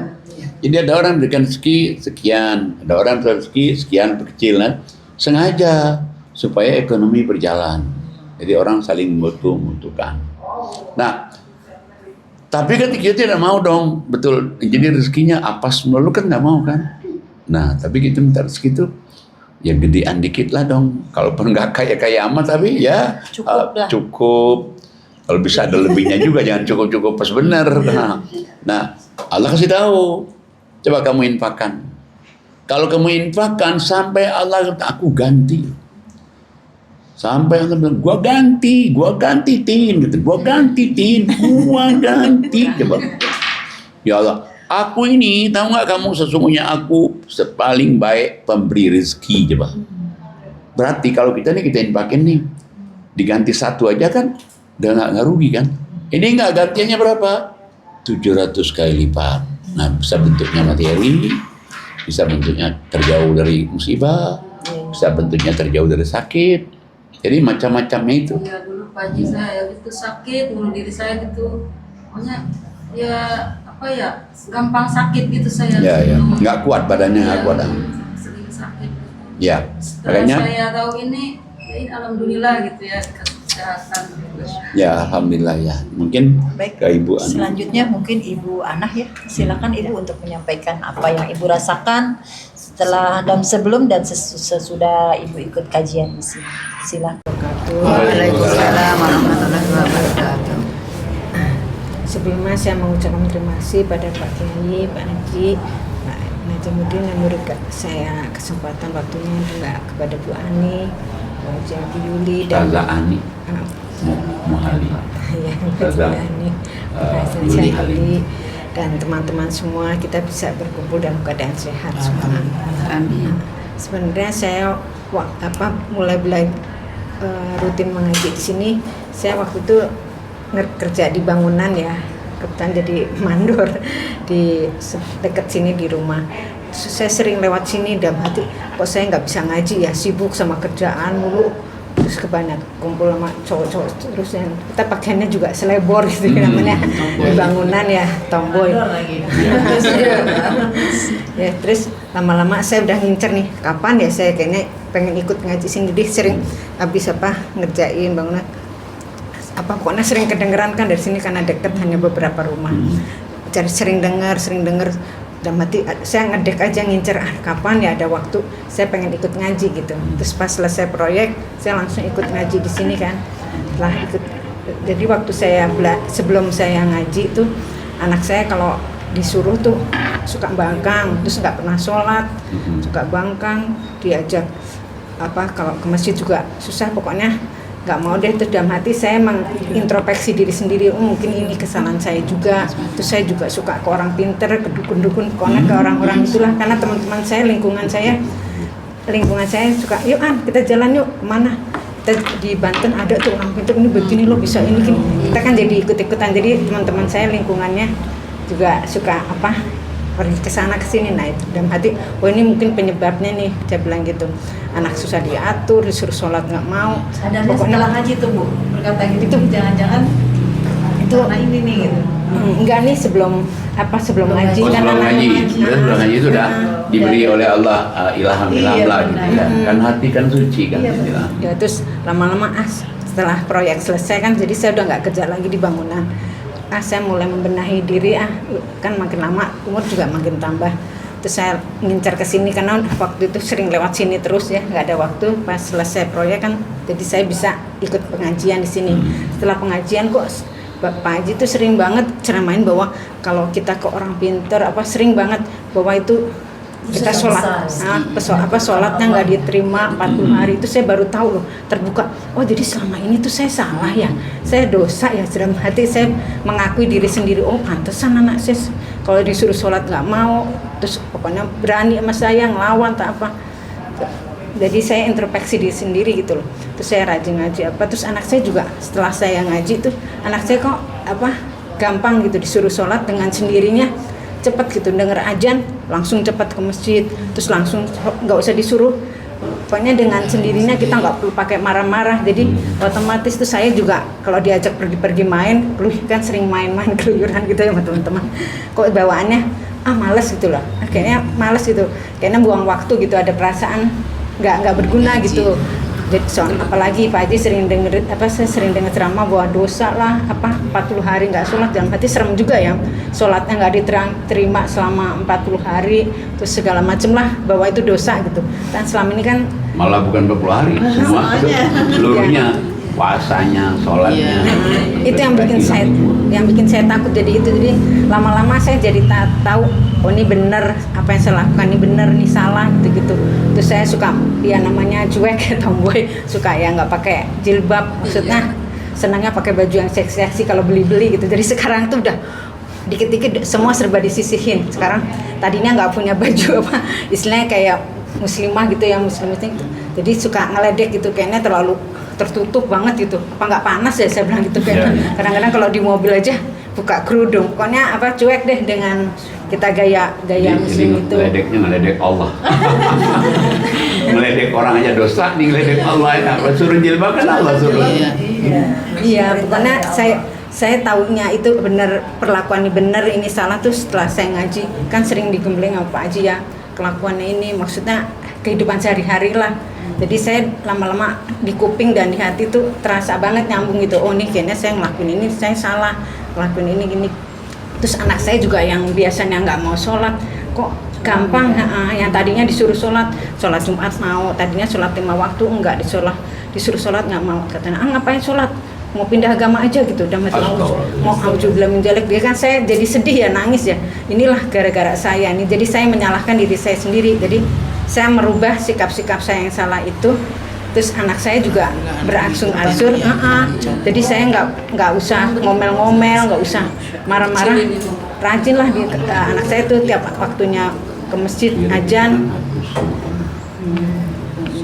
Jadi ada orang berikan rezeki sekian, ada orang rezeki sekian kecil kan, sengaja supaya ekonomi berjalan. Jadi orang saling membutuhkan. Nah, tapi kan kita tidak mau dong, betul. Jadi rezekinya apa melulu kan nggak mau kan. Nah, tapi kita minta rezeki itu ya gedean dikit lah dong. Kalaupun nggak kaya amat, tapi ya cukup. Kalau bisa ada lebihnya juga, jangan cukup pas benar. Nah, Allah kasih tahu, coba kamu infakkan. Kalau kamu infakkan sampai Allah aku ganti. Sampai Allah bilang, gua ganti tin, gitu. Gua ganti. Coba. Ya Allah, aku ini, tahu nggak kamu sesungguhnya aku paling baik pemberi rezeki, coba. Berarti kalau kita infakin nih, diganti satu aja kan, udah nggak rugi kan? Ini nggak gantiannya berapa? 700 kali lipat. Nah, bisa bentuknya materi, bisa bentuknya terjauh dari musibah, bisa bentuknya terjauh dari sakit. Jadi macam-macamnya itu. Ya dulu Pak Haji saya itu sakit, bunuh diri saya gitu. Pokoknya ya apa ya, gampang sakit gitu saya. Ya, nggak kuat badannya, nggak kuat. Sering sakit. Ya, Setelah makanya. saya tahu ini, ya alhamdulillah gitu ya, kesehatan. Ya, alhamdulillah ya. Mungkin Baik. ke Ibu Ana. Selanjutnya mungkin Ibu Anah ya. Silakan Ibu untuk menyampaikan apa yang Ibu rasakan setelah dan sebelum dan sesudah Ibu ikut kajian di sini. Silakan. Waalaikumsalam warahmatullahi wabarakatuh. Sebelumnya saya mengucapkan terima kasih pada Pak Kiai, Pak Haji, Pak Najamuddin yang memberi saya kesempatan waktunya juga kepada Bu Ani, Bu Haji Yuli dan Taza Ani. Muhali. ya, Bu Taza Ani, Yuli Yuli dan teman-teman semua, kita bisa berkumpul dalam keadaan sehat semua. Amin. Sebenarnya saya mulai rutin mengaji di sini. Saya waktu itu kerja di bangunan ya, kebetulan jadi mandor di dekat sini di rumah. Saya sering lewat sini dalam hati, kok saya nggak bisa ngaji ya, sibuk sama kerjaan mulu. Terus kebanyakan kumpul sama cowok-cowok, terus yang kita pakaiannya juga selebor gitu namanya di bangunan ya, tomboy. Ya terus lama-lama saya udah ngincer nih, kapan ya saya kayaknya pengen ikut ngaji sini. Jadi sering habis ngerjain bangunan pokoknya sering kedengeran kan dari sini karena dekat hanya beberapa rumah. Jadi sering dengar dan mati saya ngedek aja ngincer kapan ya ada waktu saya pengen ikut ngaji gitu. Terus pas selesai proyek saya langsung ikut ngaji di sini kan. Setelah ikut, jadi waktu sebelum saya ngaji tuh anak saya kalau disuruh tuh suka bangkang, terus nggak pernah sholat, suka bangkang, diajak kalau ke masjid juga susah, pokoknya nggak mau deh. Terus dalam hati saya mengintrospeksi diri sendiri, mungkin ini kesalahan saya juga. Terus saya juga suka ke orang pinter, ke dukun-dukun, ke orang-orang itulah, karena teman-teman saya, lingkungan saya suka, yuk kita jalan yuk kemana, kita di Banten ada tuh orang pinter, ini begini lo bisa ini gini. Kita kan jadi ikut-ikutan, jadi teman-teman saya lingkungannya juga suka pergi ke sana ke sini. Nah itu dalam hati, ini mungkin penyebabnya nih, saya bilang gitu. Anak susah diatur, disuruh sholat nggak mau. Sadarnya setelah ngaji tuh Bu, berkata gitu, jangan-jangan itu karena ini nih gitu. Enggak nih, sebelum ngaji kan sebelum ngaji, sebelum ngaji itu udah diberi oleh Allah ilham lah gitu ya. Kan hati kan suci kan. Ya terus lama-lama setelah proyek selesai kan, jadi saya udah nggak kerja lagi di bangunan. Saya mulai membenahi diri, kan makin lama umur juga makin tambah. Terus saya ngincar ke sini karena waktu itu sering lewat sini terus ya, nggak ada waktu. Pas selesai proyek kan, jadi saya bisa ikut pengajian di sini. Setelah pengajian kok Pak Haji tuh sering banget ceramain bahwa kalau kita ke orang pinter sering banget bahwa itu kita sholat, sholatnya nggak diterima 40 hari. Itu saya baru tahu loh, terbuka. Oh jadi selama ini tuh saya salah ya, saya dosa ya. Dalam hati saya mengakui diri sendiri, oh pantesan anak saya kalau disuruh sholat nggak mau, terus pokoknya berani sama saya ngelawan tak apa. Jadi saya introspeksi diri sendiri gitu loh. Terus saya rajin ngaji terus anak saya juga setelah saya ngaji tuh, anak saya kok gampang gitu disuruh sholat dengan sendirinya, cepet gitu, denger ajan langsung cepet ke masjid, terus langsung nggak usah disuruh, pokoknya dengan sendirinya, kita nggak perlu pakai marah-marah. Jadi otomatis tuh saya juga kalau diajak pergi-pergi main, kan sering main-main keluyuran gitu ya sama teman-teman, kok bawaannya males gitu loh, kayaknya males gitu, kayaknya buang waktu gitu, ada perasaan nggak berguna gitu. Jadi apalagi Pak Haji saya sering denger ceramah bahwa dosa lah 40 hari nggak sholat. Dalam hati serem juga ya, sholatnya nggak diterima selama 40 hari, terus segala macem lah bahwa itu dosa gitu. Dan selama ini kan malah bukan 40 hari, semua seluruhnya, puasanya, sholatnya. Itu yang bikin saya takut. Jadi itu, jadi lama-lama saya jadi tahu, oh ini bener apa yang saya lakukan, ini bener, ini salah gitu. Terus saya suka ya namanya cuek, tomboy, suka ya nggak pakai jilbab, maksudnya senangnya pakai baju yang seksi-seksi kalau beli-beli gitu. Jadi sekarang tuh udah dikit-dikit semua serba disisihin. Sekarang tadinya nggak punya baju istilahnya kayak muslimah gitu ya, muslim. Jadi suka ngeledek gitu, kayaknya terlalu tertutup banget gitu. Nggak panas ya, saya bilang gitu kan. Kadang-kadang kalau di mobil aja buka kerudung, pokoknya cuek deh dengan kita gaya muslim itu. Ngeledek Allah. Ngeledek orang aja dosa, nih ngeledek Allah ya. Suruh jilbab kan Allah suruh. Iya, pokoknya saya taunya itu benar, perlakuan ini benar, ini salah tuh setelah saya ngaji. Kan sering digembleng sama Pak Haji ya, kelakuannya ini maksudnya kehidupan sehari-hari lah. Jadi saya lama-lama di kuping dan di hati tuh terasa banget nyambung gitu. Oh nih kayaknya saya ngelakuin ini, saya salah ngelakuin ini gini. Terus anak saya juga yang biasanya nggak mau sholat, kok gampang, yang tadinya disuruh sholat Jumat mau, tadinya sholat 5 waktu enggak, disuruh sholat nggak mau, katanya ngapain sholat, mau pindah agama aja gitu, udah mau auzubillah min dzalik. Dia kan, saya jadi sedih ya, nangis ya, inilah gara-gara saya nih. Jadi saya menyalahkan diri saya sendiri, jadi saya merubah sikap-sikap saya yang salah itu. Terus anak saya juga berangsur-angsur, jadi saya nggak usah ngomel-ngomel, nggak usah marah-marah, rajin lah anak saya tuh tiap waktunya ke masjid ajan.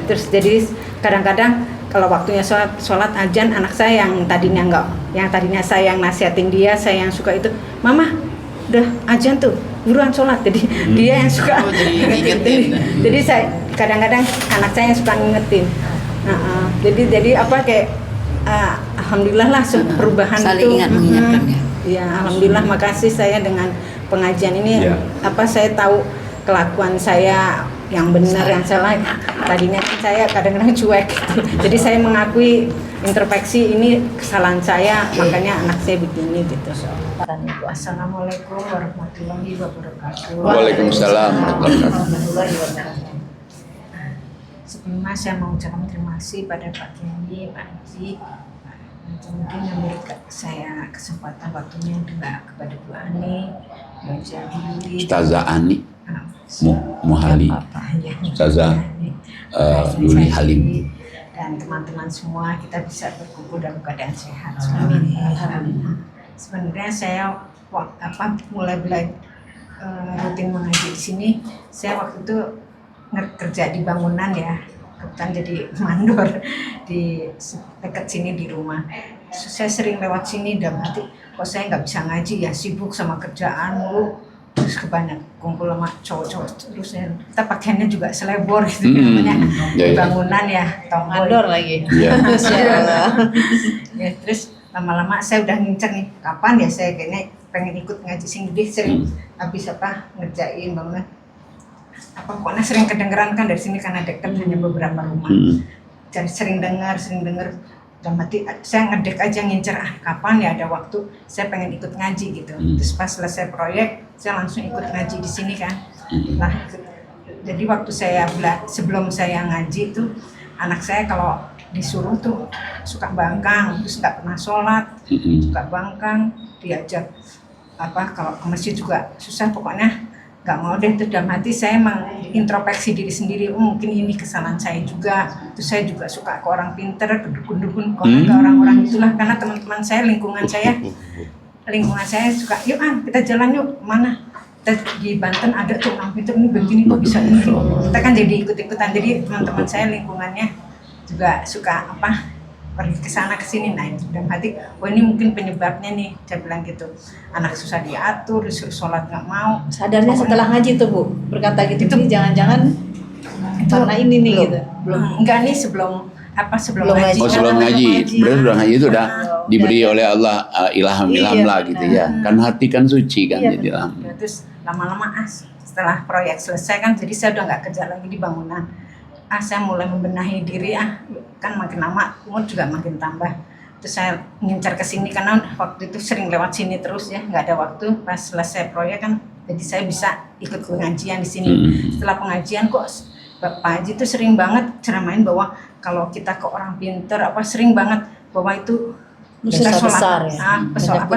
Terus jadi kadang-kadang kalau waktunya sholat ajan, anak saya yang tadinya saya yang nasihatin dia, saya yang suka itu, mama udah ajan tuh buruan sholat, jadi dia yang suka jadi saya kadang-kadang anak saya yang suka ngingetin. Jadi alhamdulillah lah perubahan saling itu. mengingatkan ya. Ya alhamdulillah, makasih saya dengan pengajian ini saya tahu kelakuan saya yang benar, yang salah. Tadinya saya kadang-kadang cuek gitu. Jadi saya mengakui introspeksi ini kesalahan saya, makanya anak saya begini gitu. Assalamualaikum warahmatullahi wabarakatuh. Waalaikumsalam warahmatullahi wabarakatuh. Sebelumnya saya mau ucapkan terima kasih pada Pak Kiai, Pak Haji, mungkin memberi saya kesempatan waktunya juga kepada Bu Ani, Ustazah Ani, Muhali, Ustazah Yuli Halim. dan teman-teman semua kita bisa berkumpul dalam keadaan sehat. Amin. Alhamdulillah. Sebenarnya saya mulai rutin mengaji di sini. Saya waktu itu kerja di bangunan ya, kebetulan jadi mandor di dekat sini di rumah. Saya sering lewat sini dan berarti kok saya nggak bisa ngaji ya, sibuk sama kerjaan mulu, terus kebanyak kumpul sama cowok-cowok, terus kita pakaiannya juga selebor gitu namanya di bangunan ya, Mandor lagi. Iya. Ya, terus lama-lama saya udah ngincer nih kapan ya saya kayaknya pengen ikut ngaji sini, jadi sering habis ngerjain bangunan pokoknya sering kedengeran kan dari sini karena dekat hanya beberapa rumah, jadi sering dengar dan mati saya ngedek aja ngincer kapan ya ada waktu saya pengen ikut ngaji gitu. Terus pas selesai proyek saya langsung ikut ngaji di sini kan. Nah, jadi waktu sebelum saya ngaji itu anak saya kalau disuruh tuh suka bangkang, terus nggak pernah sholat, suka bangkang, diajak kalau ke masjid juga susah, pokoknya nggak mau deh. Terus dalam hati saya mengintrospeksi diri sendiri, mungkin ini kesalahan saya juga. Terus saya juga suka ke orang pinter, ke dukun-dukun, ke orang-orang itulah, karena teman-teman saya, lingkungan saya suka, yuk kita jalan yuk, mana kita di Banten ada tuh orang pinter ini begini kok bisa ini, kita kan jadi ikut-ikutan. Jadi teman-teman saya lingkungannya juga suka pergi ke sana ke sini. Nah, dalam hati, ini mungkin penyebabnya nih, saya bilang gitu. Anak susah diatur, disuruh sholat nggak mau. Sadarnya setelah ngaji tuh Bu, berkata gitu, ini jangan-jangan karena ini nih gitu. Enggak nih sebelum ngaji. Oh, sebelum ngaji. Berarti sudah ngaji itu udah diberi oleh Allah ilham lah gitu ya. Kan hati kan suci kan jadi ilham. Terus lama-lama setelah proyek selesai kan, jadi saya udah nggak kerja lagi di bangunan. Saya mulai membenahi diri, kan makin lama umur juga makin tambah. Terus saya ngincar ke sini karena waktu itu sering lewat sini terus ya, nggak ada waktu. Pas selesai proyek kan, jadi saya bisa ikut pengajian di sini. Setelah pengajian kok Pak Haji tuh sering banget ceramain bahwa kalau kita ke orang pinter sering banget bahwa itu kita sholat,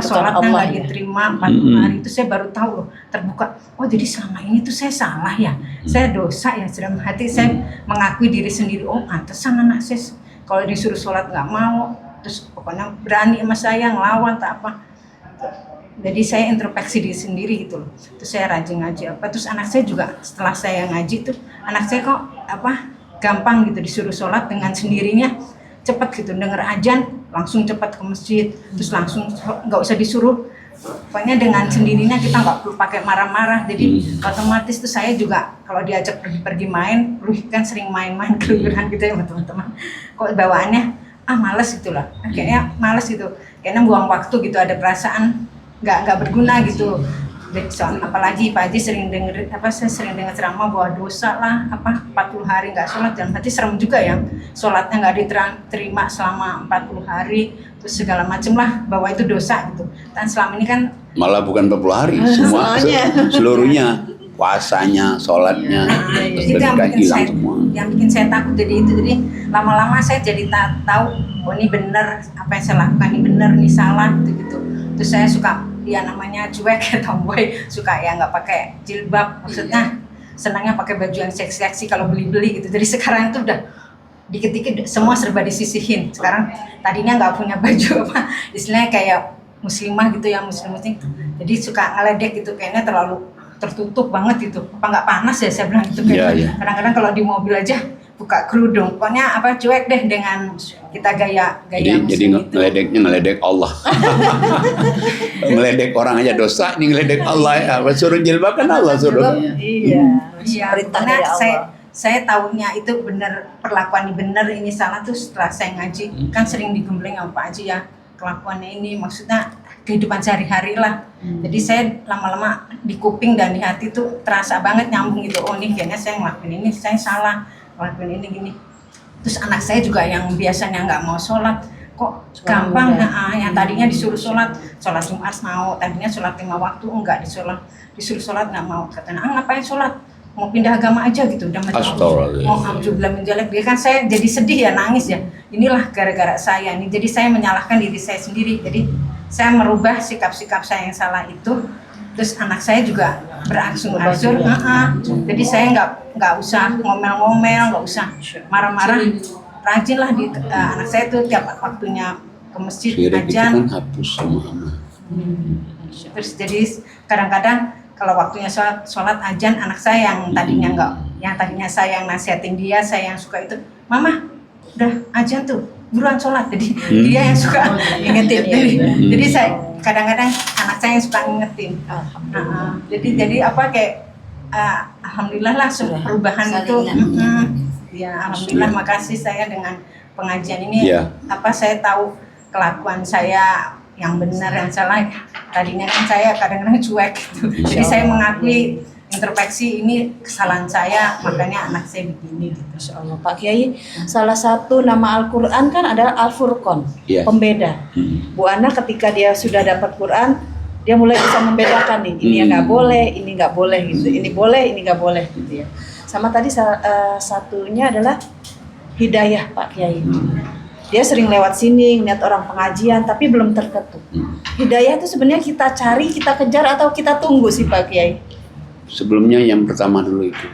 sholatnya nggak diterima 40 hari. Itu saya baru tahu loh, terbuka. Oh jadi selama ini tuh saya salah ya, saya dosa ya. Dalam hati saya mengakui diri sendiri, pantesan anak saya kalau disuruh sholat nggak mau, terus pokoknya berani sama saya ngelawan tak apa. Jadi saya introspeksi diri sendiri gitu loh. Terus saya rajin ngaji terus anak saya juga setelah saya ngaji tuh, anak saya kok gampang gitu disuruh sholat dengan sendirinya, cepat gitu, denger ajan langsung cepat ke masjid, terus langsung nggak usah disuruh, pokoknya dengan sendirinya, kita nggak perlu pakai marah-marah. Jadi otomatis tuh saya juga kalau diajak pergi main, kan sering main-main keluyuran gitu ya teman-teman, kok bawaannya males gitu lah, kayaknya males gitu, kayaknya buang waktu gitu, ada perasaan nggak berguna gitu. Apalagi Pak Haji sering saya sering dengar ceramah bahwa dosa lah 40 hari nggak sholat, dan berarti serem juga ya, sholatnya nggak diterima selama 40 hari, terus segala macam lah, bahwa itu dosa gitu. Dan selama ini kan malah bukan 40 hari, semua seluruhnya, puasanya, sholatnya, itu yang bikin saya takut. Jadi lama-lama saya jadi tahu, ini benar apa yang saya lakukan, ini benar, ini salah gitu. Terus saya suka namanya cuek ya, tomboy, suka ya nggak pakai jilbab, maksudnya senangnya pakai baju yang seksi-seksi kalau beli-beli gitu. Jadi sekarang itu udah dikit-dikit semua serba disisihin. Sekarang tadinya nggak punya baju istilahnya kayak muslimah gitu ya, muslim. Jadi suka ngeledek gitu, kayaknya terlalu tertutup banget gitu. Nggak panas ya, saya bilang gitu. Kadang-kadang kalau di mobil aja buka kerudung, pokoknya cuek deh dengan kita gaya jadi muslim gitu. ngeledek Allah. Ngeledek orang aja dosa, ini ngeledek Allah ya. Suruh jilbab kan Allah suruh. Iya, perintah dari Allah. Saya tahunya itu benar, perlakuan ini benar, ini salah tuh setelah saya ngaji. Kan sering digembleng sama Pak Haji ya, kelakuannya ini maksudnya kehidupan sehari-hari lah. Jadi saya lama-lama di kuping dan di hati tuh terasa banget nyambung gitu. Oh nih kayaknya saya ngelakuin ini, saya salah ngelakuin ini gini. Terus anak saya juga yang biasanya nggak mau sholat, kok gampang, yang tadinya disuruh sholat Jumat mau, tadinya sholat 5 waktu enggak, disuruh sholat nggak mau, katanya ngapain sholat, mau pindah agama aja gitu, udah mau alhamdulillah menjelek dia kan. Saya jadi sedih ya, nangis ya, inilah gara-gara saya nih. Jadi saya menyalahkan diri saya sendiri, jadi saya merubah sikap-sikap saya yang salah itu. Terus anak saya juga berangsur-angsur, jadi saya nggak usah ngomel-ngomel, nggak usah marah-marah. rajinlah di anak saya tuh tiap waktunya ke masjid Syirik itu ajan. kan hapus semua amal. Terus jadi kadang-kadang kalau waktunya sholat ajan, anak saya yang tadinya enggak, yang tadinya saya yang nasihatin dia, saya yang suka itu, mama udah ajan tuh buruan sholat, jadi dia yang suka ingetin. Jadi saya kadang-kadang anak saya yang suka ngingetin. Jadi apa kayak alhamdulillah lah perubahan itu. Ya alhamdulillah, makasih saya dengan pengajian ini. Apa saya tahu kelakuan saya yang benar yang salah. Tadinya kan saya kadang-kadang cuek gitu. Jadi saya mengakui introspeksi ini kesalahan saya, makanya anak saya begini gitu. Masya Allah Pak Kiai, salah satu nama Al-Quran kan adalah Al-Furqan, pembeda. Bu Ana ketika dia sudah dapat Quran, dia mulai bisa membedakan nih, ini yang nggak boleh, ini nggak boleh gitu, ini boleh, ini nggak boleh gitu ya. Sama tadi satunya adalah hidayah Pak Kiai. Dia sering lewat sini, ngeliat orang pengajian, tapi belum terketuk. Hidayah itu sebenarnya kita cari, kita kejar, atau kita tunggu sih Pak Kiai? Sebelumnya yang pertama dulu itu,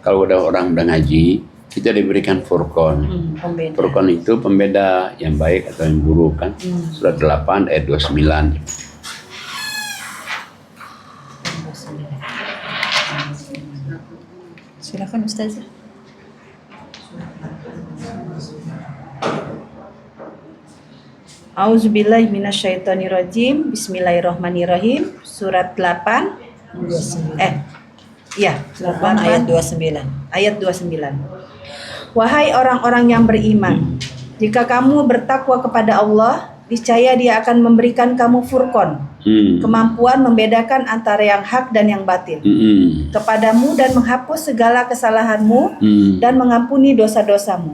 kalau udah orang udah ngaji, kita diberikan furqan. Furqan itu pembeda yang baik atau yang buruk kan. Surat 8 ayat 29. Silakan Ustazah. Auzubillahi minasyaitonirrajim. Bismillahirrahmanirrahim. Surat 8 8 ayat 29. Ayat 29. Wahai orang-orang yang beriman, jika kamu bertakwa kepada Allah, niscaya Dia akan memberikan kamu furqan, kemampuan membedakan antara yang hak dan yang batil kepadamu, dan menghapus segala kesalahanmu dan mengampuni dosa-dosamu.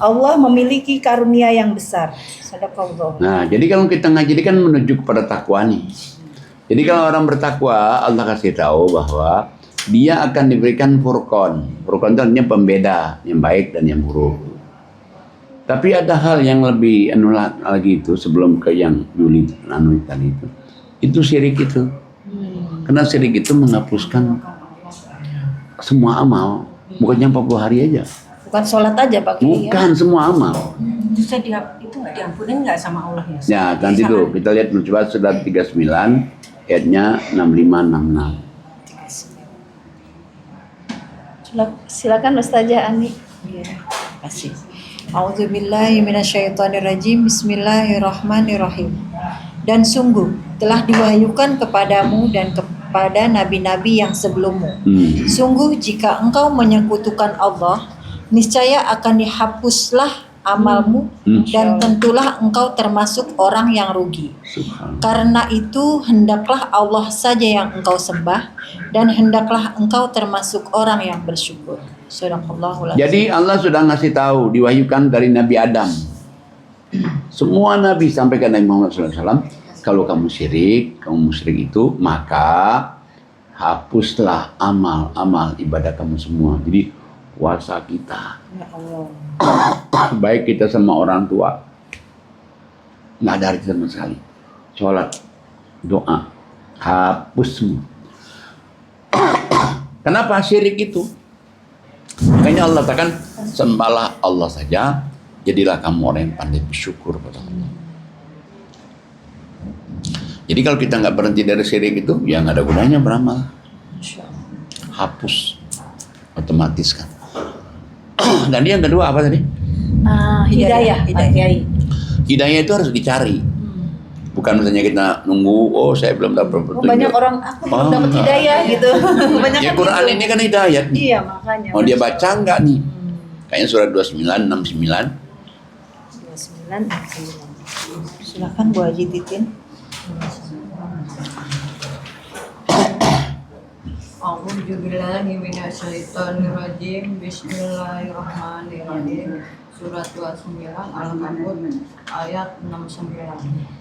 Allah memiliki karunia yang besar. Sadaqallah. Nah, jadi kalau kita ngaji kan menuju kepada takwa nih. Jadi kalau orang bertakwa, Allah kasih tahu bahwa dia akan diberikan furqan. Furqan itu artinya pembeda yang baik dan yang buruk. Tapi ada hal yang lebih lagi itu sebelum ke yang Yuli tadi itu. Itu syirik itu. Karena syirik itu menghapuskan semua amal, bukannya 40 hari aja. Bukan sholat aja Pak Kiai. Bukan semua amal. Itu nggak diampunin nggak sama Allah ya? Ya, nanti tuh kita lihat coba surat 39 ayatnya 65-66. Silakan Ustazah Ani. Kasih. A'udzubillahi minasyaitonirrajim. Bismillahirrahmanirrahim. Dan sungguh telah diwahyukan kepadamu dan kepada nabi-nabi yang sebelummu. Sungguh jika engkau menyekutukan Allah, niscaya akan dihapuslah amalmu dan tentulah engkau termasuk orang yang rugi. Karena itu hendaklah Allah saja yang engkau sembah dan hendaklah engkau termasuk orang yang bersyukur. Sadaqallahul azim. Jadi Allah sudah ngasih tahu, diwahyukan dari Nabi Adam. Semua Nabi sampai ke Nabi Muhammad SAW, kalau kamu syirik, kamu musyrik itu, maka hapuslah amal-amal ibadah kamu semua. Jadi puasa kita, baik kita sama orang tua, nggak ada arti sama sekali. Sholat, doa, hapus semua. Kenapa syirik itu? Makanya Allah katakan, sembahlah Allah saja, jadilah kamu orang yang pandai bersyukur pada Allah. Jadi kalau kita nggak berhenti dari syirik itu, ya nggak ada gunanya beramal. Hapus, otomatis kan. Dan yang kedua apa tadi? Hidayah. Hidayah itu harus dicari. Bukan misalnya kita nunggu, oh saya belum dapat petunjuk. Banyak orang aku belum dapat hidayah gitu. Banyak Ya Quran ini kan hidayat nih. Iya makanya. Mau dia baca nggak nih? Kayaknya surat 29, 69. 29. Silakan Bu Haji Titin. A'udzubillahi minasyaitonirrajim. Bismillahirrahmanirrahim. Surat 29 Al-Ankabut ayat 69.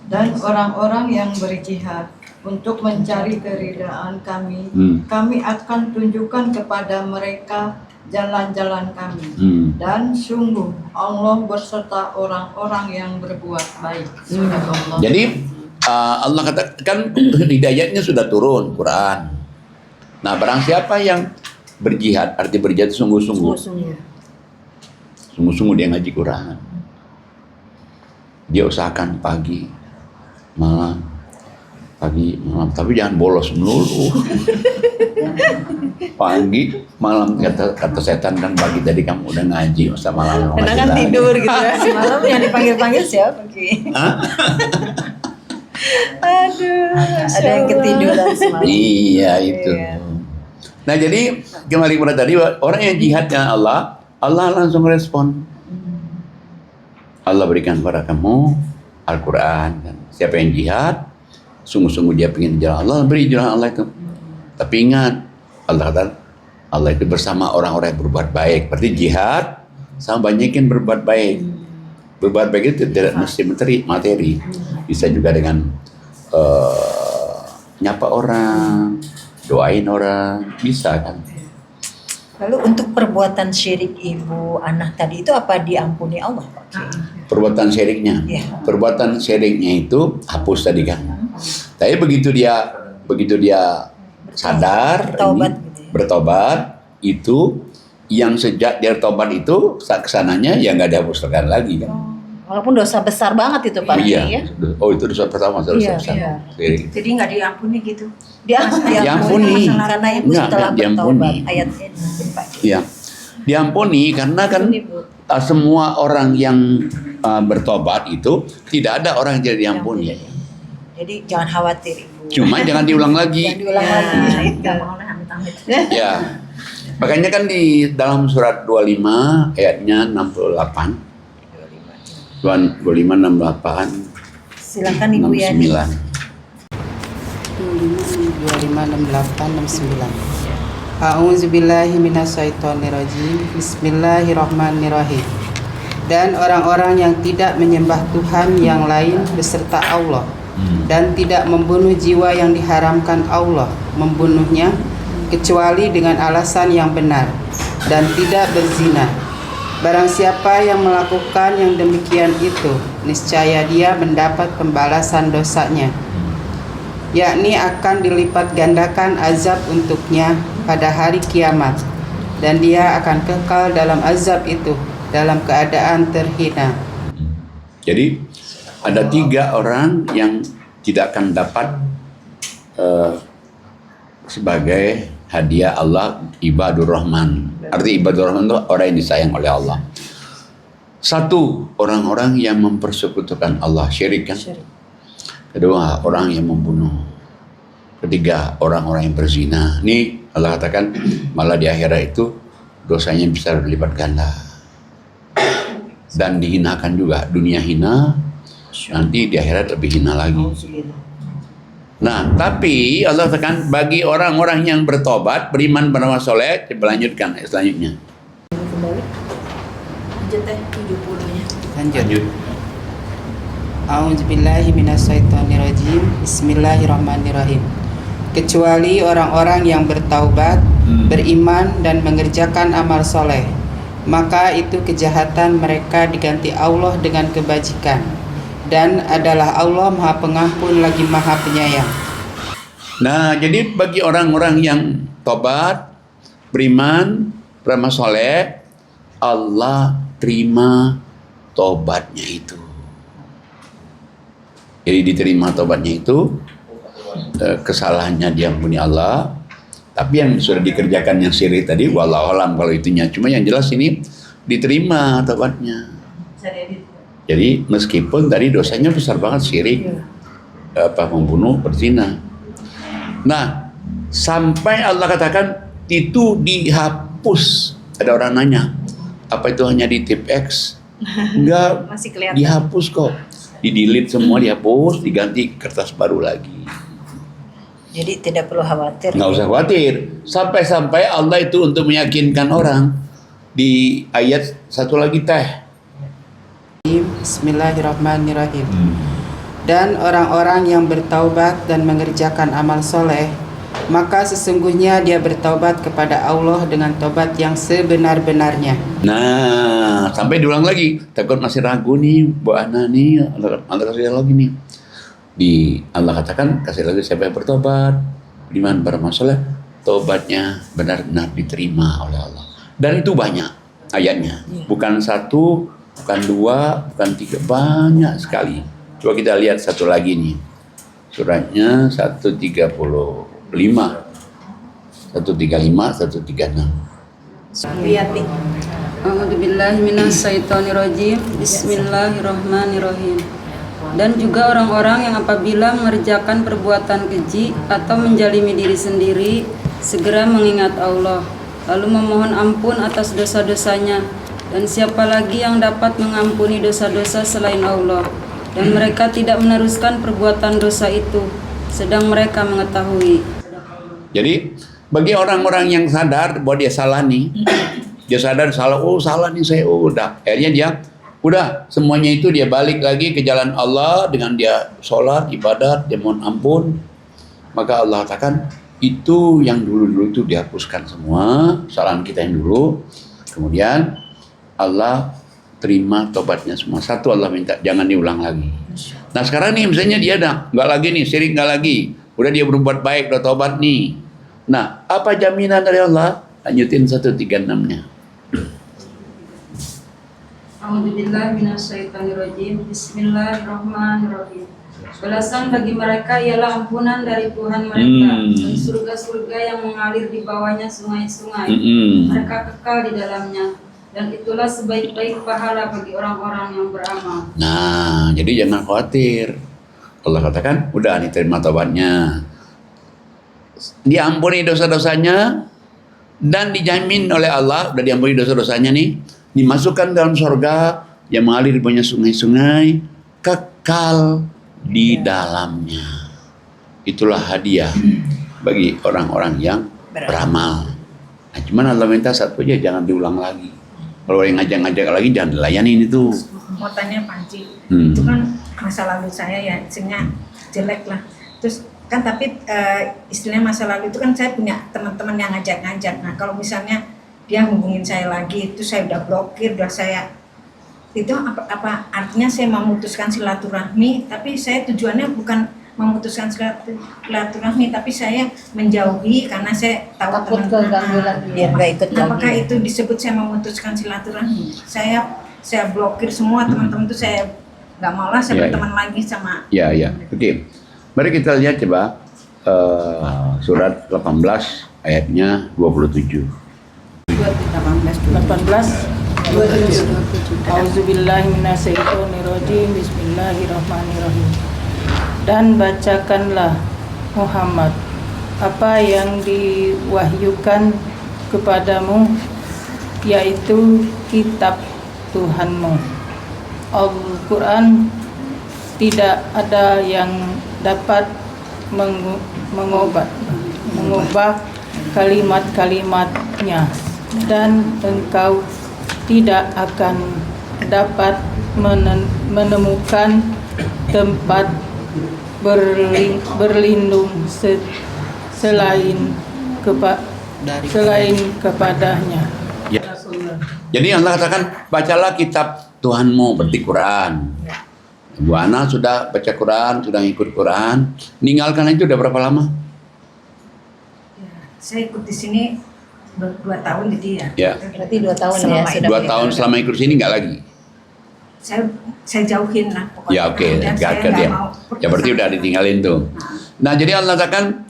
Dan orang-orang yang berjihad untuk mencari keridaan kami, kami akan tunjukkan kepada mereka jalan-jalan kami. Dan sungguh Allah berserta orang-orang yang berbuat baik. Jadi Allah katakan hidayatnya sudah turun Quran. Nah barang siapa yang berjihad, arti berjihad sungguh-sungguh. Sungguh-sungguh dia ngaji Quran. Dia usahakan pagi, malam, tapi jangan bolos melulu. Pagi, malam kata setan kan pagi tadi kamu udah ngaji, masa malam Karena kan tidur gitu ya. Semalam yang dipanggil-panggil siapa Ki? Aduh, Ada yang ketiduran semalam. Iya itu. Nah jadi kembali kepada tadi, orang yang jihad dengan Allah langsung respon. Allah berikan kepada kamu Al-Quran kan. Siapa yang jihad, sungguh-sungguh dia ingin jalan Allah, beri jalan Allah itu. Tapi ingat, Allah kata, Allah itu bersama orang-orang yang berbuat baik. Berarti jihad sama banyakin berbuat baik. Berbuat baik itu tidak mesti materi. Bisa juga dengan nyapa orang, doain orang, bisa kan. Lalu untuk perbuatan syirik ibu anak tadi itu apa diampuni Allah Pak? Perbuatan syiriknya, Iya. perbuatan syiriknya itu hapus tadi kan. Tapi begitu dia sadar, Bertobat ini, gitu ya. bertobat, itu yang sejak dia tobat itu saat kesananya ya nggak dihapuskan lagi kan. Walaupun dosa besar banget itu Pak Iya. Kiai ya. Oh itu dosa pertama, dosa Iya, besar. iya. Syirik. Jadi nggak diampuni gitu. Diampuni. Karena ibu Enggak, setelah diampuni. bertobat ayat ini Pak. Iya. Diampuni karena kan semua orang yang bertobat itu tidak ada orang yang tidak diampuni. Jadi jangan khawatir ibu. Cuma jangan diulang lagi. Jangan diulang lagi. Ya. Makanya kan di dalam surat 25 ayatnya 68. 25 68 Silakan Ibu Yani. 256869. A'udzubillahi minasyaitonirrajim. Bismillahirrahmanirrahim. Dan orang-orang yang tidak menyembah Tuhan yang lain beserta Allah dan tidak membunuh jiwa yang diharamkan Allah membunuhnya kecuali dengan alasan yang benar dan tidak berzina. Barang siapa yang melakukan yang demikian itu, niscaya dia mendapat pembalasan dosanya, yakni akan dilipat gandakan azab untuknya pada hari kiamat, dan dia akan kekal dalam azab itu dalam keadaan terhina. Jadi ada 3 orang yang tidak akan dapat sebagai hadiah Allah ibadur rahman. Arti ibadur rahman itu orang yang disayang oleh Allah. 1, orang-orang yang mempersekutukan Allah, syirik kan. 2, orang yang membunuh. 3, orang-orang yang berzina. Nih Allah katakan malah di akhirat itu dosanya bisa berlipat ganda. Dan dihinakan juga, dunia hina, nanti di akhirat lebih hina lagi. Nah, tapi Allah katakan bagi orang-orang yang bertobat, beriman, beramal soleh, coba lanjutkan selanjutnya. Lanjut. A'udzubillahi minasyaitonirrajim. Bismillahirrahmanirrahim. Kecuali orang-orang yang bertaubat, beriman dan mengerjakan amal soleh, maka itu kejahatan mereka diganti Allah dengan kebajikan, dan adalah Allah Maha Pengampun lagi Maha Penyayang. Nah, jadi bagi orang-orang yang tobat, beriman, beramal soleh, Allah terima tobatnya itu. Jadi diterima tobatnya itu, kesalahannya diampuni Allah. Tapi yang sudah dikerjakan yang syirik tadi, wallahu alam kalau itunya. Cuma yang jelas ini diterima tobatnya. Jadi meskipun tadi dosanya besar banget, syirik, membunuh, berzina. Nah, sampai Allah katakan itu dihapus. Ada orang nanya, apa itu hanya di tip X? Enggak, Masih kelihatan. dihapus kok. Di-delete semua, dihapus, diganti kertas baru lagi. Jadi tidak perlu khawatir. Nggak usah khawatir. Sampai-sampai Allah itu untuk meyakinkan orang. Di ayat satu lagi teh. Bismillahirrahmanirrahim. Dan orang-orang yang bertaubat dan mengerjakan amal soleh, maka sesungguhnya dia bertaubat kepada Allah dengan taubat yang sebenar-benarnya. Nah, sampai diulang lagi. Takut masih ragu nih, Bu Ana nih. Allah kasih lagi nih. Allah katakan, kasih lagi siapa yang bertobat, beriman, beramal soleh, tobatnya benar-benar diterima oleh Allah. Dan itu banyak. ayatnya. Bukan 1, bukan 2, bukan 3, banyak sekali. Coba kita lihat satu lagi nih. Suratnya 135, 136. Lihat nih. A'udzubillahi minasyaitonirrajim. Bismillahirrahmanirrahim. Dan juga orang-orang yang apabila mengerjakan perbuatan keji atau menjalimi diri sendiri, segera mengingat Allah, lalu memohon ampun atas dosa-dosanya. Dan siapa lagi yang dapat mengampuni dosa-dosa selain Allah? Dan mereka tidak meneruskan perbuatan dosa itu, sedang mereka mengetahui. Jadi bagi orang-orang yang sadar bahwa dia salah nih, dia sadar salah, oh salah nih saya, oh udah. Akhirnya dia udah semuanya itu dia balik lagi ke jalan Allah dengan dia sholat, ibadat, dia mohon ampun. Maka Allah katakan itu yang dulu-dulu itu dihapuskan semua kesalahan kita yang dulu. Kemudian Allah terima tobatnya semua. Satu Allah minta jangan diulang lagi. Nah sekarang nih misalnya dia nggak lagi nih syirik, nggak lagi, udah dia berbuat baik, udah tobat nih. Nah apa jaminan dari Allah? Lanjutin 136-nya. A'udzubillahi minasyaitonirrajim. Bismillahirrahmanirrahim. Balasan bagi mereka ialah ampunan dari Tuhan mereka dan surga-surga yang mengalir di bawahnya sungai-sungai. Mereka kekal di dalamnya, dan itulah sebaik-baik pahala bagi orang-orang yang beramal. Nah, jadi jangan khawatir. Allah katakan, udah diterima taubatnya, diampuni dosa-dosanya, dan dijamin oleh Allah, udah diampuni dosa-dosanya nih, dimasukkan dalam surga yang mengalir di bawahnya sungai-sungai, kekal di dalamnya. Itulah hadiah bagi orang-orang yang beramal. Nah, cuman Allah minta satu aja, jangan diulang lagi. Kalau yang ngajak-ngajak lagi jangan dilayanin itu. Mau tanya Panji, itu kan masa lalu saya ya, istilahnya jelek lah. Terus kan tapi istilahnya masa lalu itu kan saya punya teman-teman yang ngajak-ngajak. Nah kalau misalnya dia hubungin saya lagi, itu saya udah blokir, udah saya itu apa artinya saya memutuskan silaturahmi, tapi saya tujuannya bukan memutuskan silaturahmi, tapi saya menjauhi karena saya tahu keganggu lagi biar nggak ikut lagi. Apakah itu disebut saya memutuskan silaturahmi? Saya blokir semua teman-teman itu, saya nggak mau lah saya berteman lagi sama. Ya. Oke. Mari kita lihat coba surat 18 ayatnya 27. 18:27. Auzubillahi minasyaitonirrajim. Bismillahirrahmanirrahim. Dan bacakanlah Muhammad apa yang diwahyukan kepadamu, yaitu kitab Tuhanmu, Al-Quran. Tidak ada yang dapat mengubah kalimat-kalimatnya, dan engkau tidak akan dapat menemukan tempat berlindung selain kepadanya. Ya. Jadi Allah katakan bacalah kitab Tuhanmu, berarti Quran. Bu Ana sudah baca Quran, sudah ngikut Quran. Ninggalkan itu udah berapa lama? Saya ikut di sini 2 tahun jadi Ya. Berarti 2 tahun ya sudah. 2 tahun selama ikut sini nggak lagi? Saya jauhin lah pokoknya. Ya oke, gak dia. Ya berarti udah ditinggalin tuh. Nah jadi Allah katakan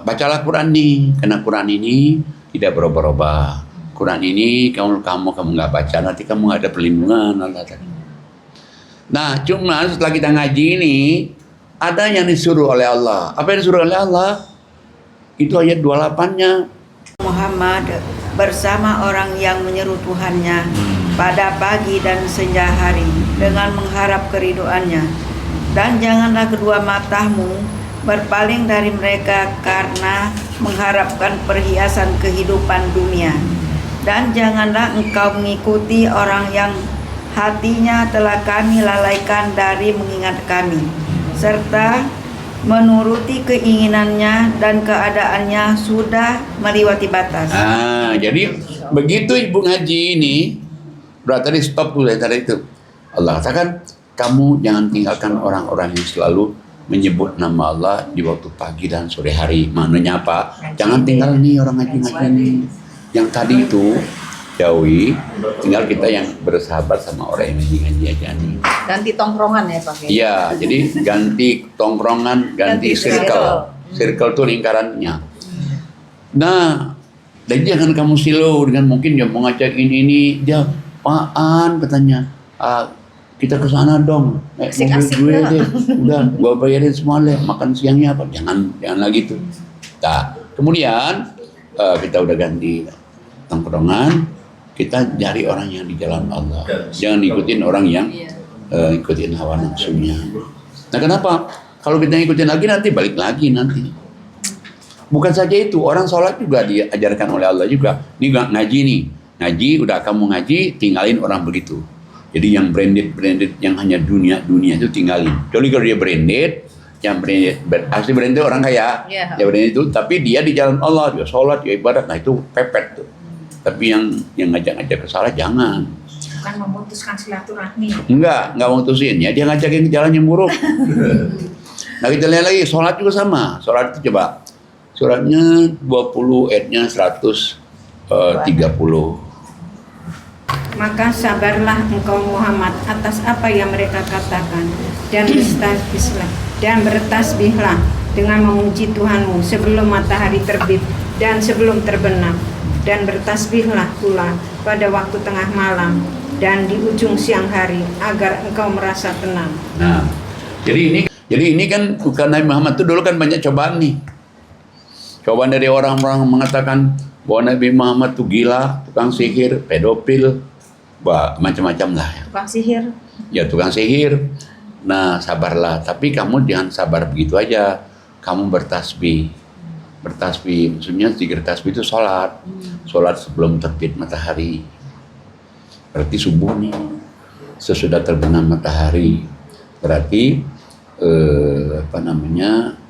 bacalah Quran nih, karena Quran ini tidak berubah-ubah. Quran ini kamu nggak baca, nanti kamu nggak ada perlindungan. Allah katakan. Nah cuma setelah kita ngaji ini ada yang disuruh oleh Allah. Apa yang disuruh oleh Allah? Itu ayat 28-nya. Muhammad bersama orang yang menyeru Tuhannya pada pagi dan senja hari dengan mengharap keriduannya, dan janganlah kedua matamu berpaling dari mereka karena mengharapkan perhiasan kehidupan dunia, dan janganlah engkau mengikuti orang yang hatinya telah kami lalaikan dari mengingat kami, serta menuruti keinginannya dan keadaannya sudah melewati batas. Jadi begitu ibu ngaji ini, berarti stop dulu tadi itu. Allah katakan, kamu jangan tinggalkan orang-orang yang selalu menyebut nama Allah di waktu pagi dan sore hari. Maknanya apa? Jangan tinggal nih orang ngaji-ngaji nih. Yang tadi itu jauhi, tinggal kita yang bersahabat sama orang yang ngaji aja nih. Ganti tongkrongan ya Pak Kiai. Iya, jadi ganti tongkrongan, ganti circle. Circle tuh lingkarannya. Nah, dan jangan kamu silau dengan mungkin dia mau ngajak ini dia apaan katanya. Kita ke sana dong, naik mobil gue deh, udah gua bayarin semua deh, makan siangnya apa, jangan lagi tuh. Nah, kemudian kita udah ganti tongkrongan, kita cari orang yang di jalan Allah, jangan ikutin orang yang ikutin hawa nafsunya. Nah, kenapa? Kalau kita ikutin lagi nanti balik lagi nanti. Bukan saja itu, orang sholat juga diajarkan oleh Allah juga. Ini ngaji nih, ngaji udah kamu ngaji, tinggalin orang begitu. Jadi yang branded yang hanya dunia itu tinggalin. Kecuali kalau dia branded, yang branded asli branded orang kaya, ya branded itu, tapi dia di jalan Allah, dia sholat, dia ibadat, nah itu pepet tuh. Tapi yang ngajak-ngajak ke salah jangan. Bukan memutuskan silaturahmi. Enggak memutusin ya, dia ngajakin ke jalan yang buruk. Nah kita lihat lagi, sholat juga sama. Sholat itu coba, suratnya 20, ayatnya 130. Maka sabarlah engkau Muhammad atas apa yang mereka katakan dan bertasbihlah dengan memuji Tuhanmu sebelum matahari terbit dan sebelum terbenam, dan bertasbihlah pula pada waktu tengah malam dan di ujung siang hari agar engkau merasa tenang. Nah, jadi ini kan bukan Nabi Muhammad itu dulu kan banyak cobaan nih. Cobaan dari orang-orang mengatakan bahwa Nabi Muhammad itu gila, tukang sihir, pedofil, macam-macam lah. Tukang sihir. Ya tukang sihir. Nah sabarlah, tapi kamu jangan sabar begitu aja. Kamu bertasbih. Bertasbih, maksudnya zikir tasbih itu sholat. Sholat sebelum terbit matahari. Berarti subuh nih. Sesudah terbenam matahari. Berarti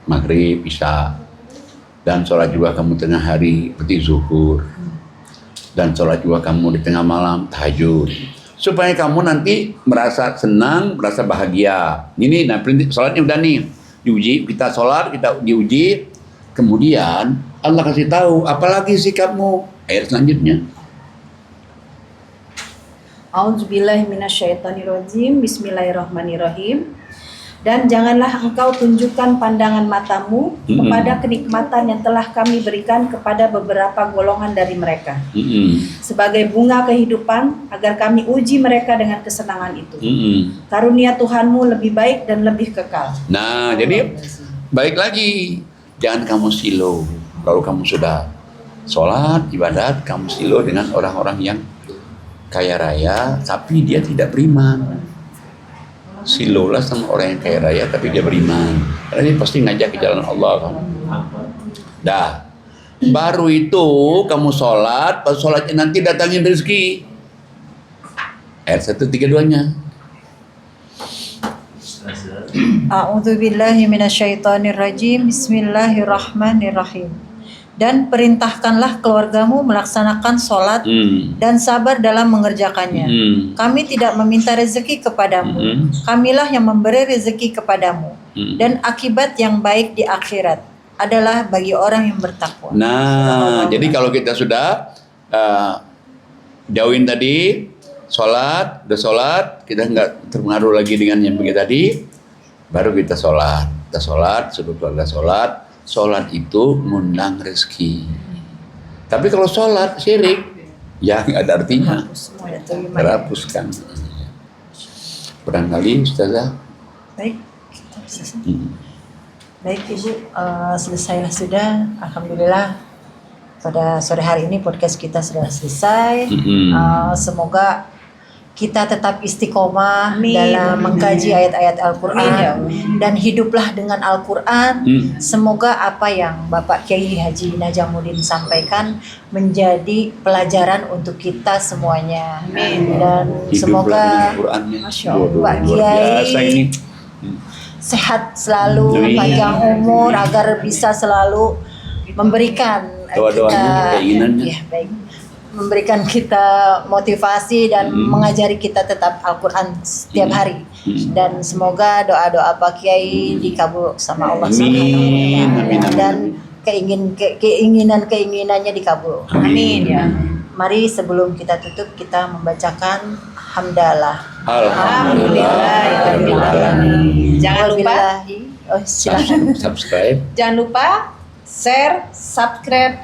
maghrib, isya. Dan sholat juga kamu tengah hari, berarti zuhur. Dan sholat juga kamu di tengah malam, tahajud. Supaya kamu nanti merasa senang, merasa bahagia. Ini, nah prinsip sholatnya udah nih. Diuji, kita sholat, kita diuji. Kemudian Allah kasih tahu, apalagi sikapmu. Ayat selanjutnya. A'udzubillahi minasyaitonirrajim. Bismillahirrahmanirrahim. Dan janganlah engkau tunjukkan pandangan matamu kepada kenikmatan yang telah kami berikan kepada beberapa golongan dari mereka. Sebagai bunga kehidupan, agar kami uji mereka dengan kesenangan itu. Karunia Tuhanmu lebih baik dan lebih kekal. Nah, jadi balik lagi. Jangan kamu silau. Kalau kamu sudah sholat, ibadat, kamu silau dengan orang-orang yang kaya raya, tapi dia tidak beriman. Silaulah sama orang yang kaya raya tapi dia beriman, karena dia pasti ngajak ke jalan Allah kan. Dah, baru itu kamu sholat, pas sholatnya nanti datangin rezeki. Ayat 132-nya. A'udzubillahi minasyaitonirrajim. Bismillahirrahmanirrahim. Dan perintahkanlah keluargamu melaksanakan sholat dan sabar dalam mengerjakannya. Kami tidak meminta rezeki kepadamu. Kamilah yang memberi rezeki kepadamu. Dan akibat yang baik di akhirat adalah bagi orang yang bertakwa. Nah, jadi kalau kita sudah jauhin tadi sholat, udah sholat, kita nggak terpengaruh lagi dengan yang begitu tadi, baru kita sholat. Kita sholat, sudah keluarga sholat. Sholat itu ngundang rezeki. Tapi kalau sholat syirik, ya nggak ada artinya. Terhapuskan. Barangkali Ustazah. Baik, baik Ibu, selesailah sudah. Alhamdulillah pada sore hari ini podcast kita sudah selesai. Semoga kita tetap istiqomah dalam mengkaji ayat-ayat Al-Quran dan hiduplah dengan Al-Quran. Semoga apa yang Bapak Kiai Haji Najamuddin sampaikan menjadi pelajaran untuk kita semuanya. Dan semoga Masya Allah, Pak Kiai sehat selalu, panjang umur, agar bisa selalu memberikan kita, ya, baik, memberikan kita motivasi dan mengajari kita tetap Al-Quran setiap hari. Dan semoga doa-doa Pak Kiai dikabul sama Allah SWT dan keinginannya dikabul. Amin ya. Mari sebelum kita tutup kita membacakan hamdalah. Alhamdulillahirabbil alamin. Jangan lupa silakan. Subscribe. Jangan lupa share, subscribe,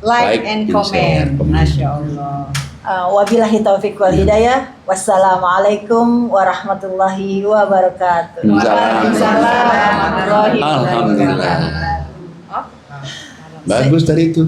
like and share, comment. Masya Allah. Wabillahi taufiq wal hidayah. Wassalamualaikum warahmatullahi wabarakatuh. Waalaikumsalam. Alhamdulillah. Bagus tadi itu.